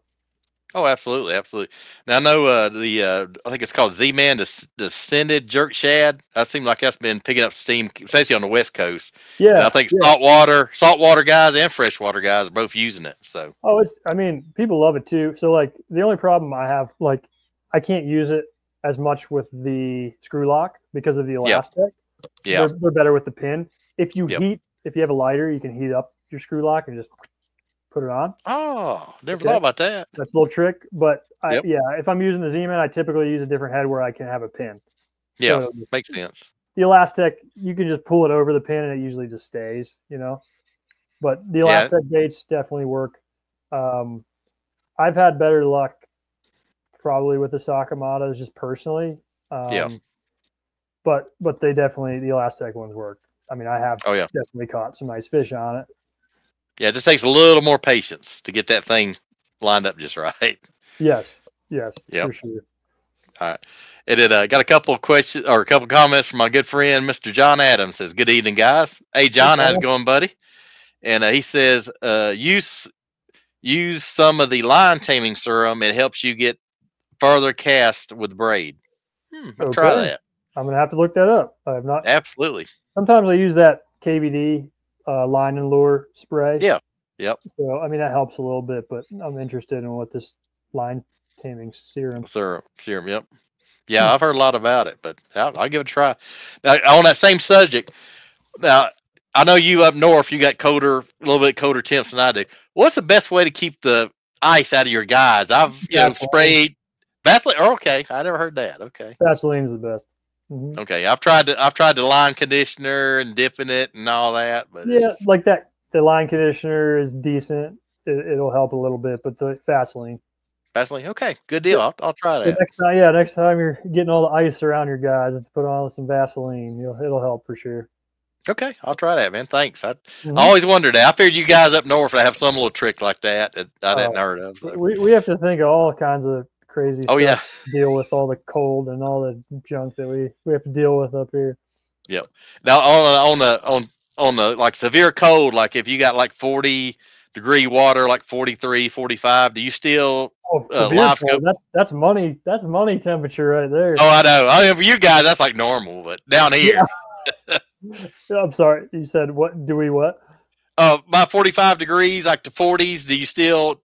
Speaker 2: Oh, absolutely. Absolutely. Now I know I think it's called Z-Man, Descended Jerk Shad. That seems like that's been picking up steam, especially on the West Coast. Yeah. And I think saltwater guys and freshwater guys are both using it. So.
Speaker 3: Oh, people love it too. So like the only problem I have, like I can't use it as much with the screw lock because of the elastic.
Speaker 2: Yeah.
Speaker 3: They're better with the pin. If you have a lighter, you can heat up your screw lock and just put it on.
Speaker 2: Oh, never thought about that.
Speaker 3: That's a little trick, but if I'm using the Z-Man, I typically use a different head where I can have a pin.
Speaker 2: Yeah, so makes sense.
Speaker 3: The Elastic, you can just pull it over the pin and it usually just stays, But the Elastic baits definitely work. I've had better luck probably with the Sakamatas just personally. But they definitely, the Elastic ones work. I mean, I have definitely caught some nice fish on it.
Speaker 2: Yeah, it just takes a little more patience to get that thing lined up just right.
Speaker 3: Yes, for sure.
Speaker 2: All right. Got a couple of questions or a couple of comments from my good friend, Mr. John Adams. Says, "Good evening, guys. Hey, John, how's it going, buddy?" And he says, use some of the line taming serum. It helps you get further cast with braid. I'll try that.
Speaker 3: I'm gonna have to look that up. I have not.
Speaker 2: Absolutely.
Speaker 3: Sometimes I use that KVD line and lure spray.
Speaker 2: Yeah. Yep.
Speaker 3: So I mean that helps a little bit, but I'm interested in what this line taming serum.
Speaker 2: Serum. Yep. Yeah, I've heard a lot about it, but I'll give it a try. Now, on that same subject, now I know you up north, you got a little bit colder temps than I do. What's the best way to keep the ice out of your guys? I've sprayed Vaseline. Oh, okay, I never heard that. Okay,
Speaker 3: Vaseline's the best. Mm-hmm.
Speaker 2: Okay, I've tried the line conditioner and dipping it and all that, but
Speaker 3: yeah, like that. The line conditioner is decent. It'll help a little bit, but the Vaseline.
Speaker 2: Okay, good deal. I'll try that.
Speaker 3: Next time you're getting all the ice around your guys, put on some Vaseline. It'll help for sure.
Speaker 2: Okay, I'll try that, man. Thanks. I always wondered that. I figured you guys up north would have some little trick like that I didn't heard of. So.
Speaker 3: We have to think of all kinds of crazy stuff
Speaker 2: yeah.
Speaker 3: to deal with all the cold and all the junk that we have to deal with up here.
Speaker 2: Yep. Now on the like severe cold, like if you got like 40-degree water, like 43, 45, do you still live scope?
Speaker 3: That's money temperature right there.
Speaker 2: Oh, I know. I mean, for you guys, that's like normal, but down here.
Speaker 3: Yeah. I'm sorry. You said what? Do we what?
Speaker 2: By 45 degrees, like the 40s, do you still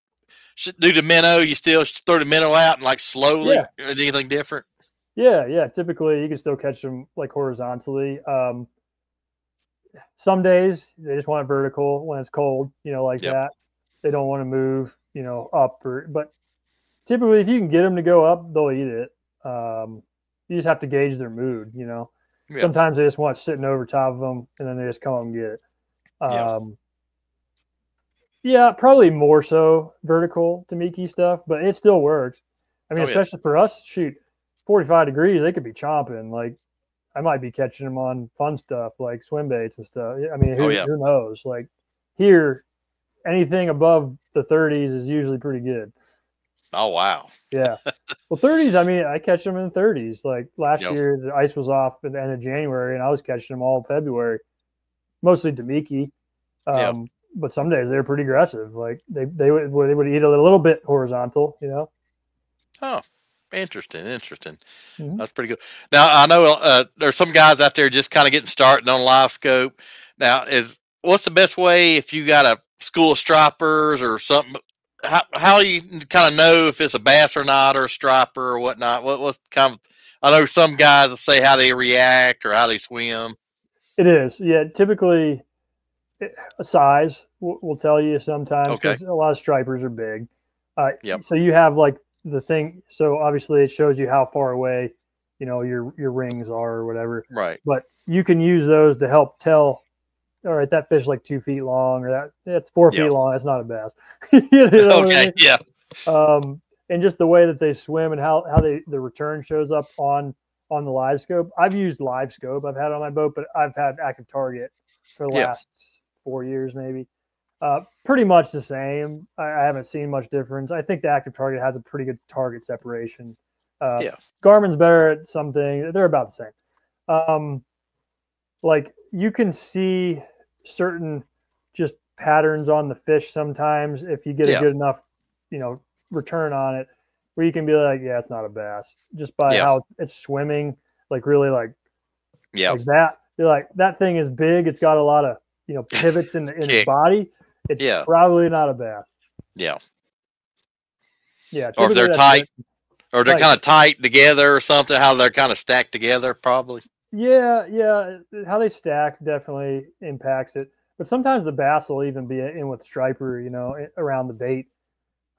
Speaker 2: do the minnow? You still throw the minnow out and like slowly?
Speaker 3: Yeah.
Speaker 2: Or anything different?
Speaker 3: Yeah. Typically, you can still catch them like horizontally. Some days they just want it vertical when it's cold, that. They don't want to move, up but typically if you can get them to go up, they'll eat it. You just have to gauge their mood, Yeah. Sometimes they just want it sitting over top of them and then they just come up and get it. Yeah, probably more so vertical Tamiki stuff, but it still works. I mean, especially for us, 45 degrees, they could be chomping. Like, I might be catching them on fun stuff like swim baits and stuff. I mean, who knows? Like here, anything above the 30s is usually pretty good.
Speaker 2: Oh, wow.
Speaker 3: Yeah. Well, 30s, I mean, I catch them in the 30s. Like last year, the ice was off at the end of January, and I was catching them all February, mostly Damiki. But some days they're pretty aggressive. Like they would eat a little bit horizontal,
Speaker 2: Oh, interesting.
Speaker 3: Mm-hmm.
Speaker 2: That's pretty good. Now, I know there's some guys out there just kind of getting started on live scope. Now, what's the best way if you got a school of stripers or something? How do you kind of know if it's a bass or not, or a striper or whatnot? What's kind of? I know some guys will say how they react or how they swim.
Speaker 3: It is, yeah. Typically, a size will tell you sometimes because a lot of stripers are big. So you have like the thing. So obviously, it shows you how far away, your rings are or whatever.
Speaker 2: Right.
Speaker 3: But you can use those to help tell. All right, that fish is like 2 feet long, or that's 4 feet long. That's not a bass.
Speaker 2: Yeah.
Speaker 3: And just the way that they swim and how the return shows up on the live scope. I've used live scope. I've had it on my boat, but I've had active target for the last 4 years, maybe. Pretty much the same. I haven't seen much difference. I think the active target has a pretty good target separation. Garmin's better at something. They're about the same. Like you can see certain just patterns on the fish sometimes if you get a good enough, return on it, where you can be like, it's not a bass, just by how it's swimming, like really like that. You're like, that thing is big. It's got a lot of pivots in its body. It's probably not a bass.
Speaker 2: Yeah.
Speaker 3: Or
Speaker 2: if they're tight, or they're kind of tight together or something. How they're kind of stacked together, probably.
Speaker 3: Yeah. How they stack definitely impacts it. But sometimes the bass will even be in with striper, around the bait.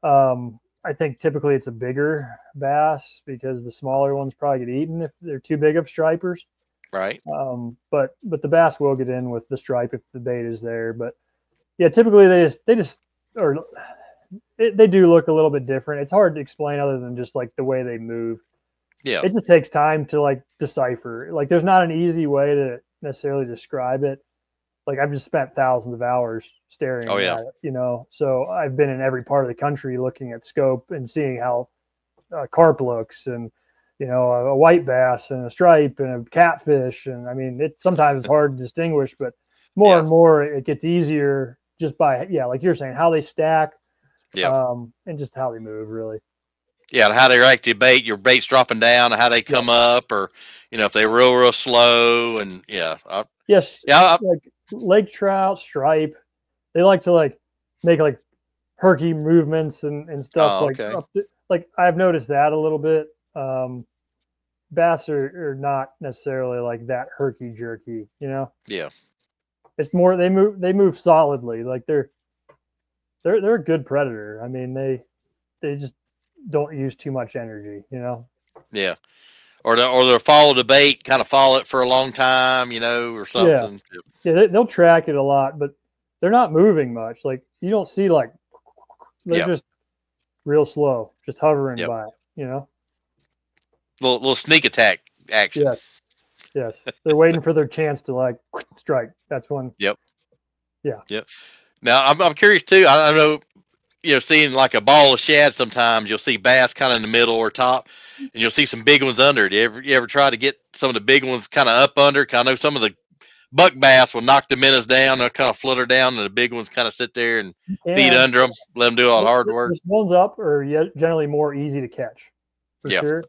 Speaker 3: I think typically it's a bigger bass because the smaller ones probably get eaten if they're too big of stripers.
Speaker 2: Right.
Speaker 3: But the bass will get in with the stripe if the bait is there. But yeah, typically they do look a little bit different. It's hard to explain other than just like the way they move.
Speaker 2: Yeah.
Speaker 3: It just takes time to like decipher. Like there's not an easy way to necessarily describe it. Like I've just spent thousands of hours staring at it, So I've been in every part of the country looking at scope and seeing how carp looks and a white bass and a stripe and a catfish. And I mean, sometimes it's hard to distinguish, but more and more it gets easier just by, like you're saying, how they stack, and just how they move, really.
Speaker 2: Yeah, how they react to your bait's dropping down, how they come up, or if they're real slow, and
Speaker 3: like lake trout, stripe, they like to make herky movements and stuff like I've noticed that a little bit. Bass are not necessarily like that herky jerky,
Speaker 2: Yeah.
Speaker 3: It's more they move solidly, like they're a good predator. I mean, they just don't use too much energy,
Speaker 2: Yeah. Or they'll follow the bait, kind of follow it for a long time, or something.
Speaker 3: Yeah, they'll track it a lot, but they're not moving much. Like you don't see they're just real slow, just hovering by,
Speaker 2: Little sneak attack action.
Speaker 3: Yes. They're waiting for their chance to strike. That's when.
Speaker 2: Yep.
Speaker 3: Yeah.
Speaker 2: Yep. Now I'm curious too. I know, seeing like a ball of shad, sometimes you'll see bass kind of in the middle or top, and you'll see some big ones under it. You ever try to get some of the big ones kind of up under? I know some of the buck bass will knock the minnows down, they'll kind of flutter down, and the big ones kind of sit there and feed under them, let them do all the hard work.
Speaker 3: The ones up are generally more easy to catch, for sure.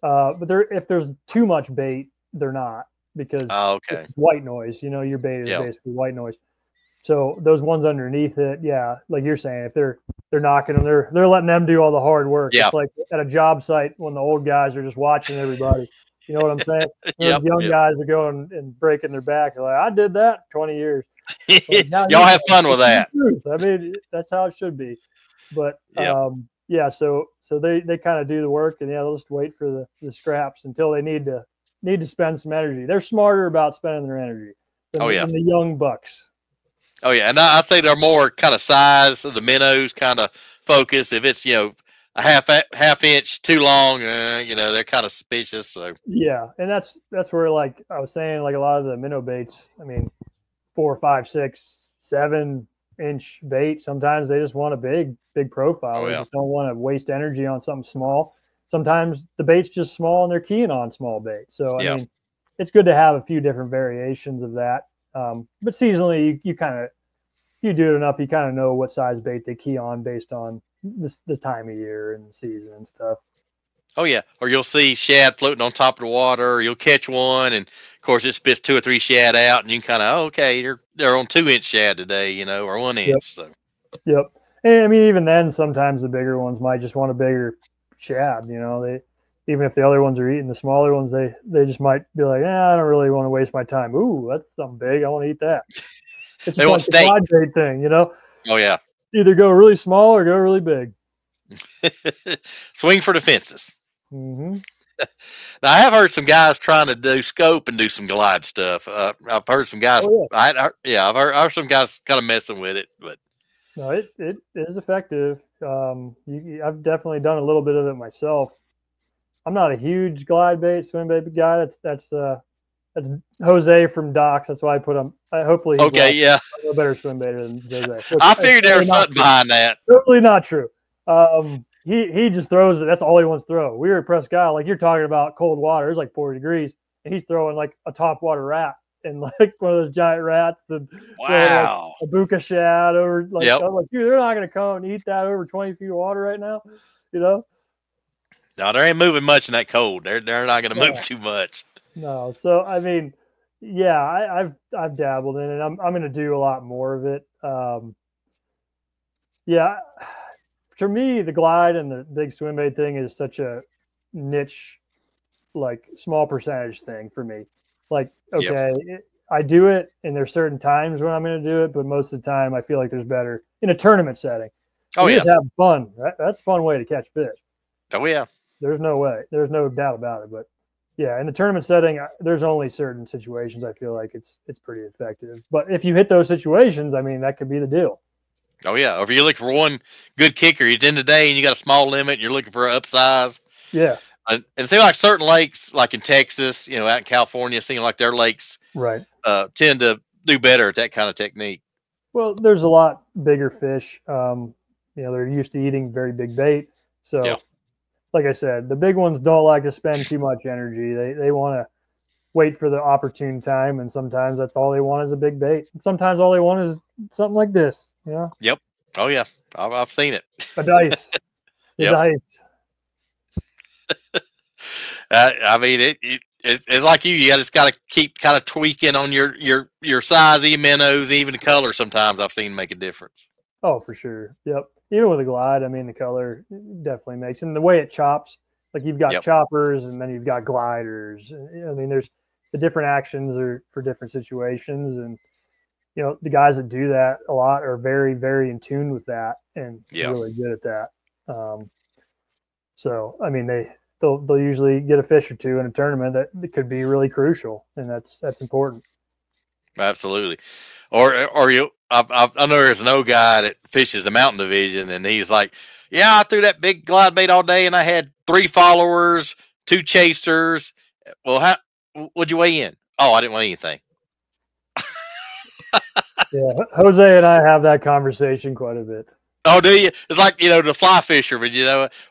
Speaker 3: But if there's too much bait, they're not, because it's white noise. Your bait is basically white noise. So those ones underneath it, like you're saying, if they're knocking them, they're letting them do all the hard work.
Speaker 2: Yeah.
Speaker 3: It's like at a job site when the old guys are just watching everybody. You know what I'm saying? Those young guys are going and breaking their back. They're like, I did that 20 years.
Speaker 2: Y'all have fun with that.
Speaker 3: I mean, that's how it should be. But so they kind of do the work, and they'll just wait for the scraps until they need to spend some energy. They're smarter about spending their energy than the young bucks.
Speaker 2: Oh yeah, and I say they're more kind of size of the minnows kind of focus. If it's a half inch too long, they're kind of suspicious. So
Speaker 3: and that's where, like I was saying, like a lot of the minnow baits, I mean, 4, 5, 6, 7 inch bait. Sometimes they just want a big profile. They just don't want to waste energy on something small. Sometimes the bait's just small and they're keying on small bait. So I mean, it's good to have a few different variations of that. But seasonally, you do it enough, you kind of know what size bait they key on based on the time of year and the season and stuff.
Speaker 2: Oh yeah, or you'll see shad floating on top of the water, or you'll catch one, and of course it spits 2 or 3 shad out, and you can kind of they're on 2-inch shad today, or 1 inch. So.
Speaker 3: Yep. And I mean, even then, sometimes the bigger ones might just want a bigger shad. They, even if the other ones are eating the smaller ones, they just might be like, I don't really want to waste my time. Ooh, that's something big. I want to eat that. It's just like the quad bait thing,
Speaker 2: Oh yeah.
Speaker 3: Either go really small or go really big.
Speaker 2: Swing for the fences.
Speaker 3: Mm-hmm.
Speaker 2: Now I have heard some guys trying to do scope and do some glide stuff. I've heard some guys. I've heard some guys kind of messing with it, but
Speaker 3: no, it is effective. I've definitely done a little bit of it myself. I'm not a huge glide bait, swim bait guy. That's Jose from Docks. That's why I put him. Hopefully, he's a better swim baiter than Jose.
Speaker 2: I figured there was something behind that.
Speaker 3: Totally not true. He just throws it. That's all he wants to throw. We were at Presque Isle, like you're talking about cold water. It's like 40 degrees, and he's throwing like a topwater rat and like one of those giant rats and
Speaker 2: wow,
Speaker 3: a buka shad over. I'm like, dude, they're not gonna come and eat that over 20 feet of water right now,
Speaker 2: No, there ain't moving much in that cold. They're not gonna move too much.
Speaker 3: No, so I mean, I've dabbled in it. I'm gonna do a lot more of it. For me, the glide and the big swim bait thing is such a niche, like small percentage thing for me. Like, I do it, and there's certain times when I'm going to do it, but most of the time I feel like there's better in a tournament setting. Just have fun. That's a fun way to catch fish.
Speaker 2: Oh yeah.
Speaker 3: There's no way. There's no doubt about it. But in the tournament setting, there's only certain situations I feel like it's pretty effective. But if you hit those situations, I mean, that could be the deal.
Speaker 2: Oh yeah. Or if you're looking for one good kicker, you're in the day and you got a small limit, and you're looking for an upsize.
Speaker 3: Yeah.
Speaker 2: And it seems like certain lakes, like in Texas, out in California, it seems like their lakes tend to do better at that kind of technique.
Speaker 3: Well, there's a lot bigger fish. They're used to eating very big bait. So like I said, the big ones don't like to spend too much energy. They want to wait for the opportune time, and sometimes that's all they want is a big bait. Sometimes all they want is something like this, you know,
Speaker 2: Yep. Oh yeah, I've seen it.
Speaker 3: a dice, the
Speaker 2: Yep.
Speaker 3: dice.
Speaker 2: I mean, it's like you just got to keep kind of tweaking on your size, minnows, even the color. Sometimes I've seen make a difference.
Speaker 3: Oh, for sure. Yep. Even with a glide, I mean, the color definitely makes, and the way it chops, like you've got
Speaker 2: Yep.
Speaker 3: choppers and then you've got gliders. I mean, there's the different actions are for different situations. And, you know, the guys that do that a lot are very, very in tune with that and
Speaker 2: Yeah.
Speaker 3: really good at that. So, I mean, they'll usually get a fish or two in a tournament that could be really crucial. And that's important.
Speaker 2: Absolutely. Or you, I know there's an old guy that fishes the mountain division, and he's like, yeah, I threw that big glide bait all day, and I had 3 followers, 2 chasers. Well, what'd you weigh in? Oh, I didn't weigh anything.
Speaker 3: Yeah, Jose and I have that conversation quite a bit.
Speaker 2: Oh, do you? It's like, the fly fisherman,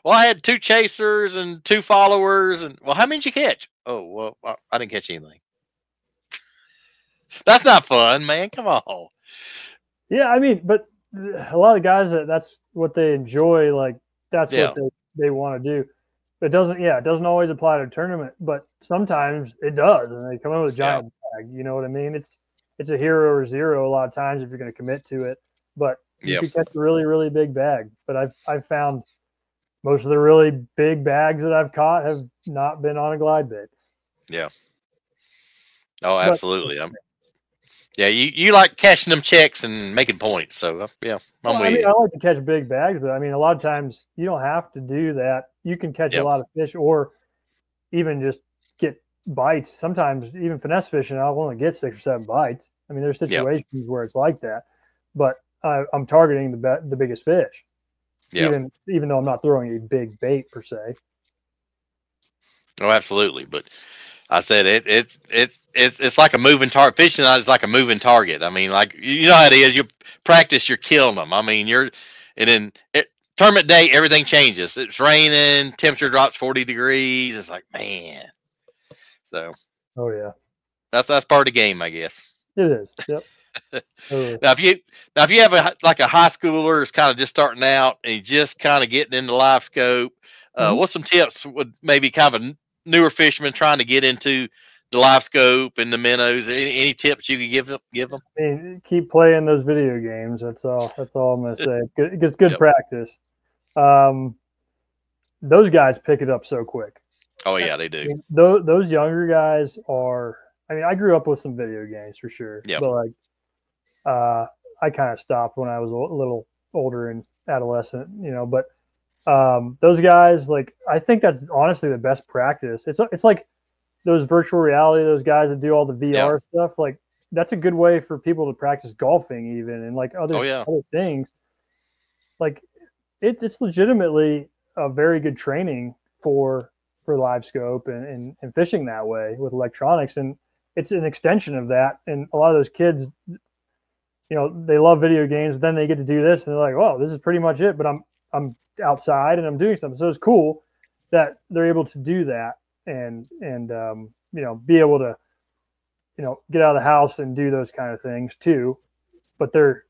Speaker 2: well, I had 2 chasers and 2 followers, and well, how many did you catch? Oh, well, I didn't catch anything. That's not fun, man. Come on.
Speaker 3: Yeah, I mean, but a lot of guys that's what they enjoy. Like that's
Speaker 2: Yeah.
Speaker 3: what they want to do. It doesn't always apply to a tournament, but sometimes it does, and they come in with a giant bag. You know what I mean? It's a hero or zero a lot of times if you're going to commit to it. But you could catch a really, really big bag. But I've found most of the really big bags that I've caught have not been on a glide bait.
Speaker 2: Yeah. Oh, absolutely. Yeah, you like cashing them checks and making points. So yeah, I'm with you.
Speaker 3: I like to catch big bags, but I mean, a lot of times you don't have to do that. You can catch a lot of fish, or even just get bites. Sometimes even finesse fishing, I'll only get 6 or 7 bites. I mean, there's situations where it's like that, but I'm targeting the biggest fish.
Speaker 2: Yeah.
Speaker 3: Even though I'm not throwing a big bait per se.
Speaker 2: Oh, absolutely. But I said it's like a moving target. Fishing is like a moving target. I mean, like you know how it is. You practice, you're killing them. I mean, tournament day, everything changes. It's raining, temperature drops 40 degrees. It's like, man. So.
Speaker 3: Oh yeah.
Speaker 2: That's part of the game, I guess.
Speaker 3: It is. Yep.
Speaker 2: Now, if you have a high schooler who's kind of just starting out and he's just kind of getting into live scope, what's some tips with maybe kind of a newer fisherman trying to get into the live scope and the minnows? Any tips you could give them?
Speaker 3: I mean, keep playing those video games. That's all I'm going to say. It's good practice. Those guys pick it up so quick.
Speaker 2: Oh yeah, they do.
Speaker 3: I mean, those younger guys are. I mean, I grew up with some video games for sure.
Speaker 2: Yeah.
Speaker 3: But like, I kind of stopped when I was a little older and adolescent, you know. But those guys, like, I think that's honestly the best practice. It's like those virtual reality, those guys that do all the VR stuff. Like, that's a good way for people to practice golfing, even, and like other things. Like, it's legitimately a very good training for live scope and fishing that way with electronics, and it's an extension of that. And a lot of those kids, you know, they love video games, then they get to do this and they're like, oh, this is pretty much it, but I'm outside and I'm doing something. So it's cool that they're able to do that and you know, be able to, you know, get out of the house and do those kind of things too. But they're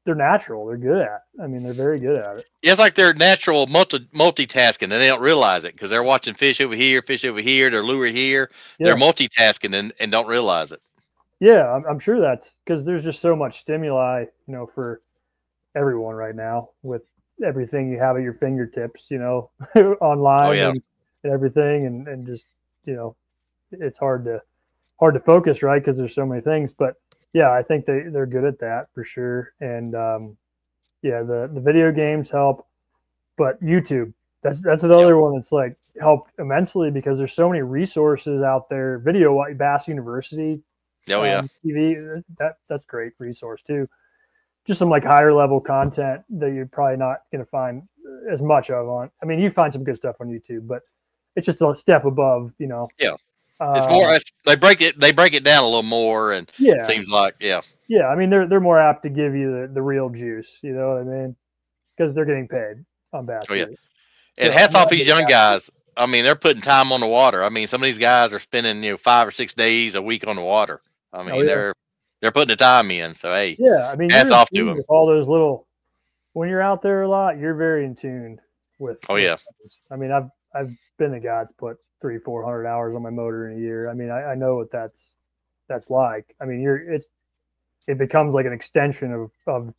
Speaker 3: natural. They're good at it. I mean, they're very good at it.
Speaker 2: Yeah, it's like they're natural multitasking, and they don't realize it because they're watching fish over here, their lure here. Yeah. They're multitasking and don't realize it.
Speaker 3: Yeah, I'm sure that's because there's just so much stimuli, you know, for everyone right now with everything you have at your fingertips, you know, online and everything, and just, you know, it's hard to focus, right? Because there's so many things, but yeah, I think they're good at that for sure. And yeah, the video games help, but YouTube, that's another one that's like helped immensely because there's so many resources out there. Video Bass University, TV, that's great resource too. Just some like higher level content that you're probably not going to find as much of on. I mean, you find some good stuff on YouTube, but it's just a step above, you know.
Speaker 2: Yeah. It's more. They break it down a little more, and it seems like Yeah.
Speaker 3: I mean, they're more apt to give you the real juice. You know what I mean? Because they're getting paid on Bass.
Speaker 2: Oh yeah. And hats off these young guys. I mean, they're putting time on the water. I mean, some of these guys are spending 5 or 6 days a week on the water. I mean, they're putting the time in. So hey,
Speaker 3: yeah, I mean,
Speaker 2: hats off to them.
Speaker 3: With all those little, when you're out there a lot, you're very in tune with.
Speaker 2: Oh yeah.
Speaker 3: I mean, I've been the guy that's put 300-400 hours on my motor in a year. I mean, I know what that's like. I mean, it becomes like an extension of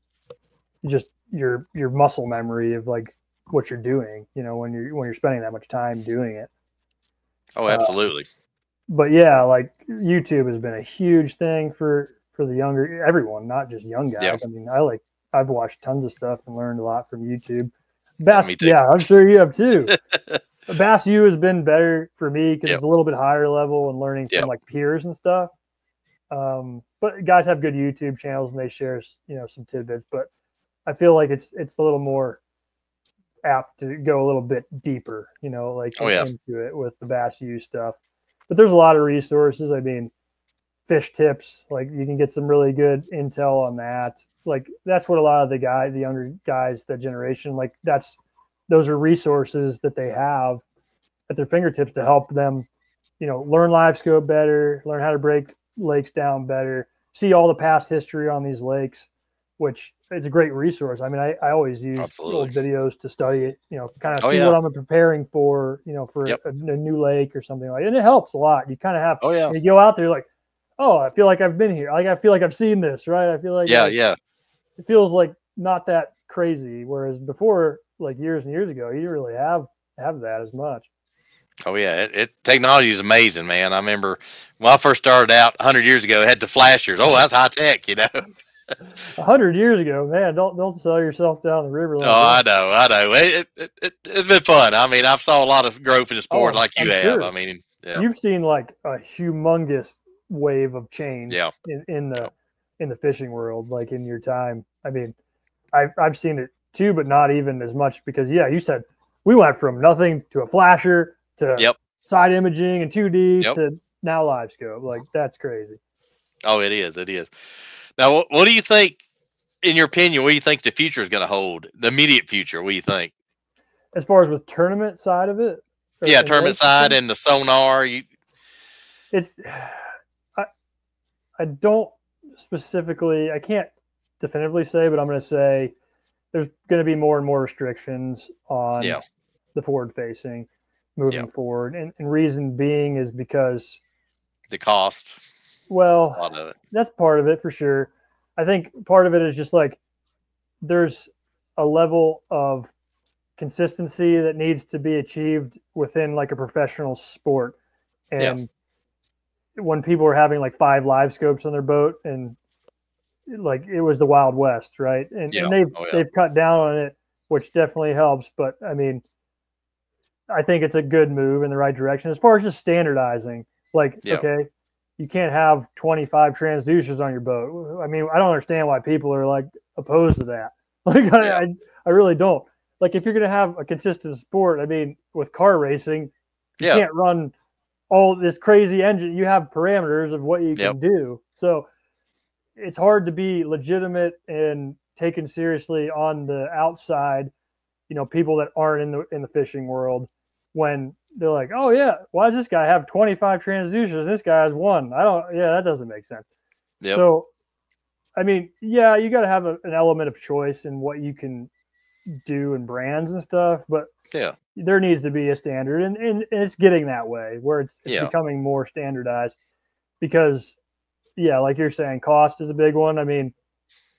Speaker 3: just your muscle memory of like what you're doing, when you're spending that much time doing it.
Speaker 2: Oh, absolutely.
Speaker 3: But yeah, like YouTube has been a huge thing for the younger, everyone, not just young guys.
Speaker 2: Yeah.
Speaker 3: I mean, I've watched tons of stuff and learned a lot from YouTube. Bass,
Speaker 2: me too.
Speaker 3: yeah, I'm sure you have too. Bass U has been better for me because it's a little bit higher level and learning from like peers and stuff. But guys have good YouTube channels and they share, some tidbits. But I feel like it's a little more apt to go a little bit deeper, into it with the Bass U stuff. But there's a lot of resources. I mean, fish tips, like you can get some really good intel on that. Like that's what a lot of the younger guys, that generation, like those are resources that they have at their fingertips to help them, learn live scope better, learn how to break lakes down better, see all the past history on these lakes, which is a great resource. I mean, I always use old videos to study it, kind of see what I'm preparing for, for a new lake or something like that. And it helps a lot. You kind of have, when you go out there, like, oh, I feel like I've been here. Like, I feel like I've seen this, right? I feel like, it feels like not that crazy. Whereas before, like years and years ago, you didn't really have that as much.
Speaker 2: Oh yeah, technology is amazing, man. I remember when I first started out 100 years ago, it had the flashers. Oh, that's high tech,
Speaker 3: 100 years ago, man. Don't sell yourself down the river. Like
Speaker 2: I know. It's been fun. I mean, I've saw a lot of growth in the sport, like you have. Sure. I mean,
Speaker 3: you've seen like a humongous wave of change in the fishing world, like in your time. I mean, I've seen it too, but not even as much because you said we went from nothing to a flasher to side imaging and 2D to now live scope. Like that's crazy.
Speaker 2: Oh, it is. It is. Now, what do you think, in your opinion, what do you think the future is going to hold? The immediate future, what do you think?
Speaker 3: As far as with tournament side of it?
Speaker 2: Yeah, tournament side and the sonar.
Speaker 3: I don't specifically, I can't definitively say, but I'm going to say there's going to be more and more restrictions on the forward facing moving forward. And reason being is because
Speaker 2: the cost.
Speaker 3: Well, a lot of it. That's part of it for sure. I think part of it is just like there's a level of consistency that needs to be achieved within like a professional sport. And when people are having like 5 live scopes on their boat and like it was the Wild West, right? And they've cut down on it, which definitely helps. But I mean, I think it's a good move in the right direction as far as just standardizing. Like, okay, you can't have 25 transducers on your boat. I mean, I don't understand why people are like opposed to that. Like, I really don't. Like, if you're going to have a consistent sport, I mean, with car racing, you can't run all this crazy engine. You have parameters of what you can do. So it's hard to be legitimate and taken seriously on the outside, people that aren't in the fishing world when they're like, oh yeah, why does this guy have 25 transducers? This guy has 1. That doesn't make sense. So, I mean, you got to have an element of choice in what you can do and brands and stuff, but there needs to be a standard and it's getting that way where it's becoming more standardized because like you're saying, cost is a big one. I mean,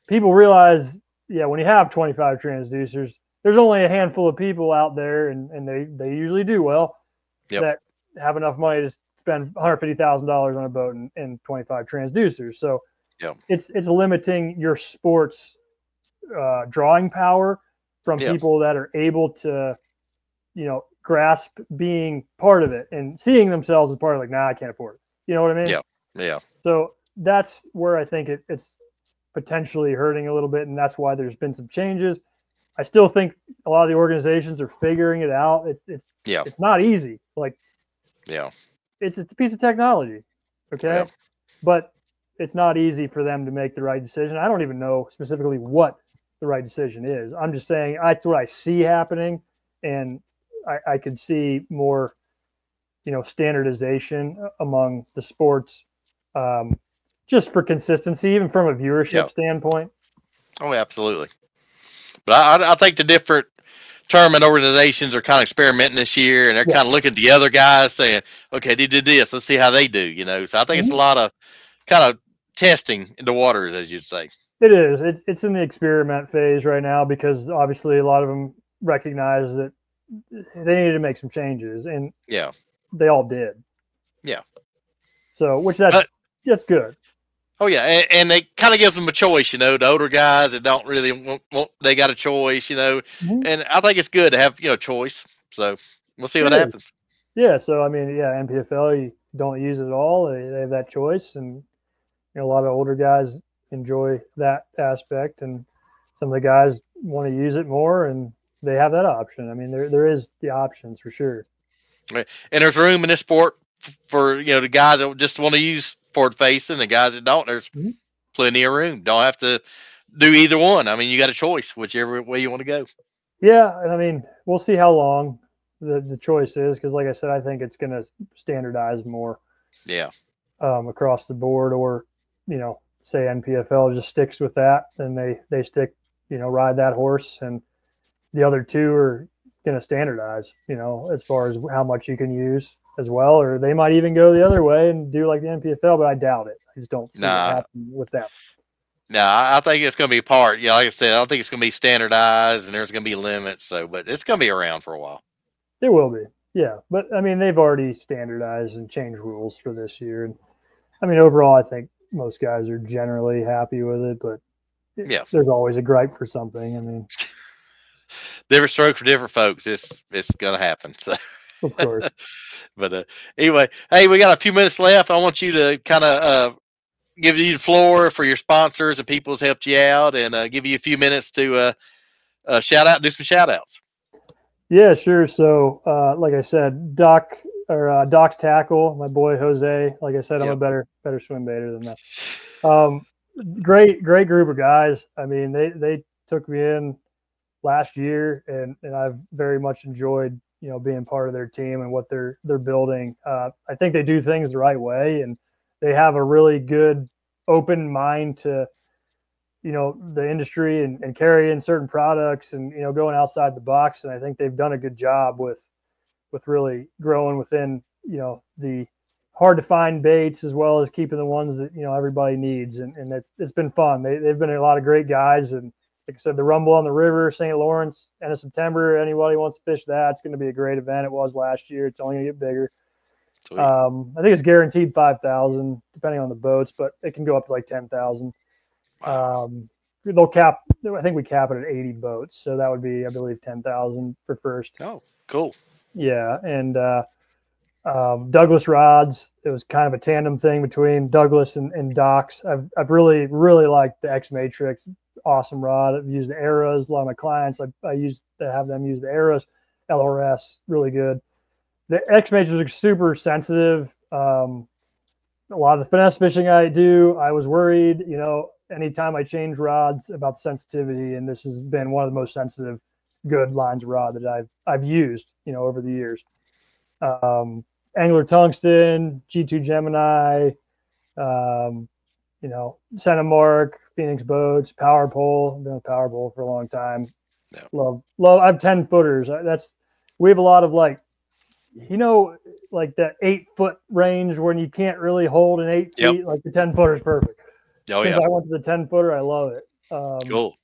Speaker 3: people realize, when you have 25 transducers, there's only a handful of people out there and they usually do well that have enough money to spend $150,000 on a boat and 25 transducers. So it's limiting your sport's drawing power from people that are able to, grasp being part of it and seeing themselves as part of like, I can't afford it. You know what I mean?
Speaker 2: Yeah.
Speaker 3: So that's where I think it's potentially hurting a little bit. And that's why there's been some changes. I still think a lot of the organizations are figuring it out. It's not easy. Like, it's a piece of technology. Okay. But it's not easy for them to make the right decision. I don't even know specifically what the right decision is. I'm just saying that's what I see happening. And I could see more, standardization among the sports, just for consistency, even from a viewership
Speaker 2: Yeah.
Speaker 3: standpoint.
Speaker 2: Oh, absolutely. But I think the different tournament organizations are kind of experimenting this year, and they're
Speaker 3: Yeah.
Speaker 2: kind of looking at the other guys saying, okay, they did this. Let's see how they do, So I think it's a lot of kind of testing in the waters, as you'd say.
Speaker 3: It is. It's in the experiment phase right now because obviously a lot of them recognize that they needed to make some changes, and
Speaker 2: Yeah.
Speaker 3: they all did.
Speaker 2: Yeah.
Speaker 3: So, that's good.
Speaker 2: Oh yeah, and they kind of give them a choice, The older guys that don't really want they got a choice,
Speaker 3: Mhm.
Speaker 2: And I think it's good to have choice. So we'll see what happens.
Speaker 3: Yeah. So I mean, yeah, NPFL, you don't use it at all. They have that choice, and a lot of older guys enjoy that aspect, and some of the guys want to use it more, and they have that option. I mean, there is the options for sure.
Speaker 2: And there's room in this sport for the guys that just want to use forward facing, the guys that don't. There's plenty of room. Don't have to do either one. I mean, you got a choice, whichever way you want to go.
Speaker 3: Yeah, and I mean, we'll see how long the choice is because, like I said, I think it's going to standardize more.
Speaker 2: Yeah.
Speaker 3: Across the board, or say NPFL just sticks with that, and they stick, ride that horse, and the other two are going to standardize, as far as how much you can use as well, or they might even go the other way and do like the NPFL, but I doubt it. I just don't see it happen with them.
Speaker 2: No, I think it's going to be part. Like I said, I don't think it's going to be standardized, and there's going to be limits. So, but it's going to be around for a while.
Speaker 3: It will be, yeah. But I mean, they've already standardized and changed rules for this year, and I mean, overall, I think most guys are generally happy with it. But there's always a gripe for something. I mean,
Speaker 2: different stroke for different folks. It's going to happen. So.
Speaker 3: Of course.
Speaker 2: But anyway, hey, we got a few minutes left. I want you to kind of give you the floor for your sponsors and people who's helped you out, and give you a few minutes to shout out, do some shout outs.
Speaker 3: Yeah, sure. So, like I said, Doc's Tackle, my boy Jose. Like I said, I'm a better swim baiter than that. Great group of guys. I mean, they took me in last year, and I've very much enjoyed being part of their team and what they're building. I think they do things the right way, and they have a really good open mind to the industry and carrying certain products and going outside the box. And I think they've done a good job with really growing within the hard to find baits, as well as keeping the ones that everybody needs. And it's been fun. They've been a lot of great guys, and like I said, the Rumble on the River, St. Lawrence, end of September. Anybody wants to fish that, it's going to be a great event. It was last year. It's only going to get bigger. I think it's guaranteed 5,000, depending on the boats, but it can go up to like 10,000. They'll cap. I think we cap it at 80 boats, so that would be, I believe, 10,000 for first.
Speaker 2: Oh, cool.
Speaker 3: Yeah, and Douglas rods. It was kind of a tandem thing between Douglas and Doc's. I've really liked the X Matrix. Awesome rod. I've used the Arrows. A lot of my clients, I used to have them use the Arrows. LRS, really good. The X Matrix is super sensitive. A lot of the finesse fishing I do, I was worried, anytime I change rods about sensitivity, and this has been one of the most sensitive, good lines of rod that I've used, over the years. Angler Tungsten, G2 Gemini, Centimark, Phoenix Boats, Power Pole. I've been with Power Pole for a long time.
Speaker 2: Yeah.
Speaker 3: Love. I have 10 footers. We have a lot of like that 8-foot range when you can't really hold an 8 feet.
Speaker 2: Yep.
Speaker 3: Like the 10 footer is perfect.
Speaker 2: Oh
Speaker 3: Since
Speaker 2: yeah.
Speaker 3: I went to the 10 footer, I love it.
Speaker 2: Cool.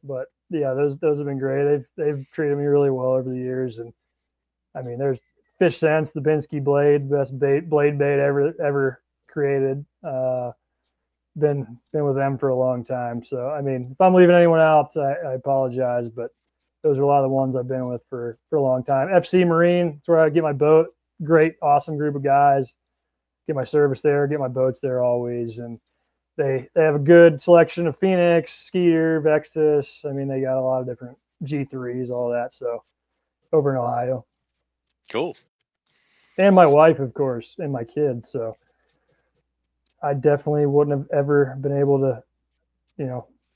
Speaker 3: But yeah, those have been great. They've treated me really well over the years, and I mean, there's Fish Sense, the Binsky blade, best blade bait ever created. Been with them for a long time. So I mean, if I'm leaving anyone out, I apologize, but those are a lot of the ones I've been with for a long time. FC Marine, that's where I get my boat. Great, awesome group of guys. Get my service there, get my boats there always, and they have a good selection of Phoenix, Skeeter, Vexus. I mean, they got a lot of different G3s, all that. So over in Ohio.
Speaker 2: Cool.
Speaker 3: And my wife, of course, and my kid. So I definitely wouldn't have ever been able to,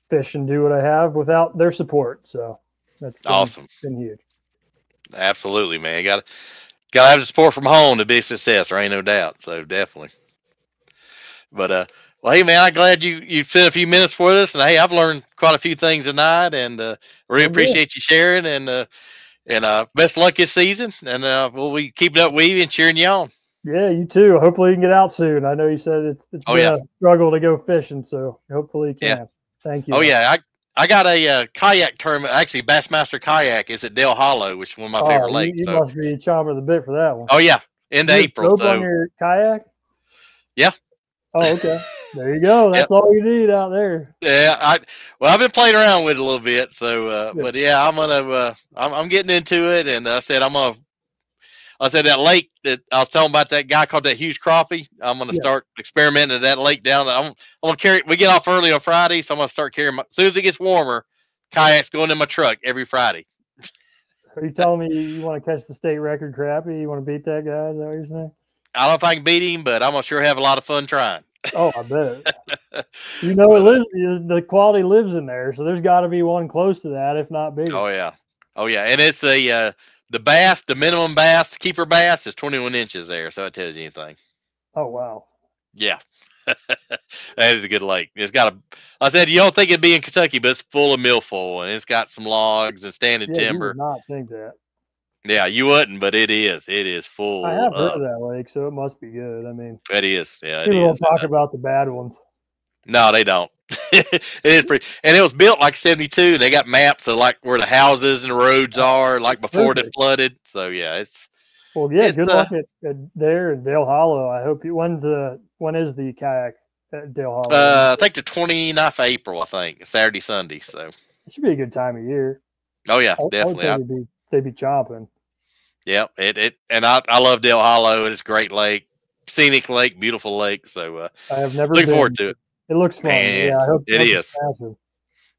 Speaker 3: fish and do what I have without their support. So that's
Speaker 2: awesome.
Speaker 3: Been huge.
Speaker 2: Absolutely, man. Gotta have the support from home to be a success. There ain't no doubt. So definitely. But well, hey man, I'm glad you spent a few minutes for this, and hey, I've learned quite a few things tonight, and really
Speaker 3: Oh, good.
Speaker 2: appreciate you sharing, and best of luck this season, and we'll be keeping up with you and cheering you on.
Speaker 3: Yeah, you too. Hopefully you can get out soon. I know you said it's been
Speaker 2: yeah.
Speaker 3: a struggle to go fishing, so hopefully you can.
Speaker 2: Yeah.
Speaker 3: Thank you.
Speaker 2: Oh yeah, I got a kayak tournament. Actually, Bassmaster Kayak is at Dale Hollow, which is one of my favorite lakes.
Speaker 3: You
Speaker 2: So.
Speaker 3: must be chomping the bit for that one.
Speaker 2: Oh yeah, into
Speaker 3: You have
Speaker 2: April.
Speaker 3: scope
Speaker 2: So
Speaker 3: on your kayak?
Speaker 2: yeah.
Speaker 3: Oh, okay. There you go. That's all you need out there.
Speaker 2: Yeah, I've been playing around with it a little bit. So,
Speaker 3: Yeah.
Speaker 2: but yeah, I'm getting into it, and I said that lake that I was telling about, that guy caught that huge crappie. I'm gonna start experimenting at that lake down there. I'm gonna carry. We get off early on Friday, so I'm gonna start carrying. As soon as it gets warmer, kayaks going in my truck every Friday.
Speaker 3: Are you telling me you want to catch the state record crappie? You want to beat that guy? Is that what you're saying?
Speaker 2: I don't know if I can beat him, but I'm gonna sure have a lot of fun trying.
Speaker 3: Oh, I bet. You know, the quality lives in there, so there's got to be one close to that, if not bigger.
Speaker 2: Oh yeah, and it's the bass, the minimum bass, keeper bass is 21 inches there, so it tells you anything.
Speaker 3: Oh wow.
Speaker 2: Yeah, that is a good lake. It's got I said you don't think it'd be in Kentucky, but it's full of milfoil, and it's got some logs and standing timber.
Speaker 3: You would not think that.
Speaker 2: Yeah, you wouldn't, but it is. It is full.
Speaker 3: I have heard of that lake, so it must be good. I mean,
Speaker 2: it is. Yeah, it
Speaker 3: people
Speaker 2: is.
Speaker 3: don't talk about the bad ones.
Speaker 2: No, they don't. It is pretty, and it was built like 72. They got maps of like where the houses and the roads are, like before it flooded. So yeah, it's.
Speaker 3: Well, yeah, good luck at there in Dale Hollow. I hope you. When is the kayak at Dale Hollow?
Speaker 2: I think the 29th of April. I think Saturday, Sunday. So
Speaker 3: it should be a good time of year.
Speaker 2: Oh yeah, definitely.
Speaker 3: They'd be chomping.
Speaker 2: Yeah, and I love Dale Hollow. It's a great lake, scenic lake, beautiful lake. So
Speaker 3: I have never
Speaker 2: looking forward to it.
Speaker 3: It looks fun.
Speaker 2: Man,
Speaker 3: yeah, I hope
Speaker 2: it is.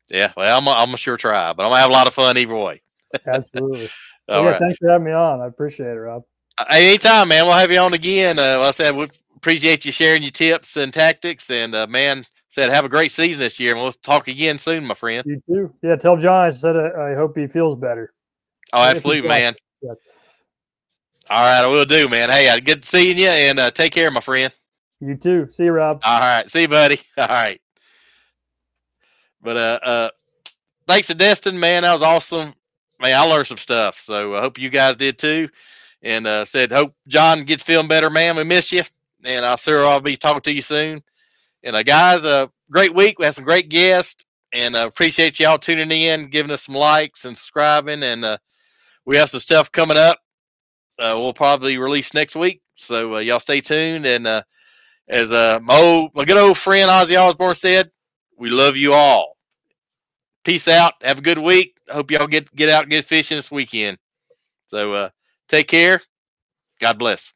Speaker 2: Yeah, well, I'm gonna sure try, but I'm gonna have a lot of fun either way.
Speaker 3: Absolutely.
Speaker 2: All right.
Speaker 3: Thanks for having me on. I appreciate it, Rob.
Speaker 2: Anytime, man. We'll have you on again. Like I said, we appreciate you sharing your tips and tactics. And man, said have a great season this year, and we'll talk again soon, my friend.
Speaker 3: You too. Yeah, tell John I said I hope he feels better.
Speaker 2: Oh, absolutely, man. Yes. All right, I will do, man. Hey, good seeing you, and take care, my friend.
Speaker 3: You too. See you, Rob.
Speaker 2: All right, see you, buddy. All right. But thanks to Destin, man. That was awesome. Man, I learned some stuff, so I hope you guys did too. And said, hope John gets feeling better, man. We miss you, and I'll be talking to you soon. And guys, great week. We had some great guests, and appreciate y'all tuning in, giving us some likes and subscribing. And we have some stuff coming up. We'll probably release next week, so y'all stay tuned. And as my good old friend Ozzy Osbourne said, we love you all. Peace out. Have a good week. Hope y'all get out and get fishing this weekend. So take care. God bless.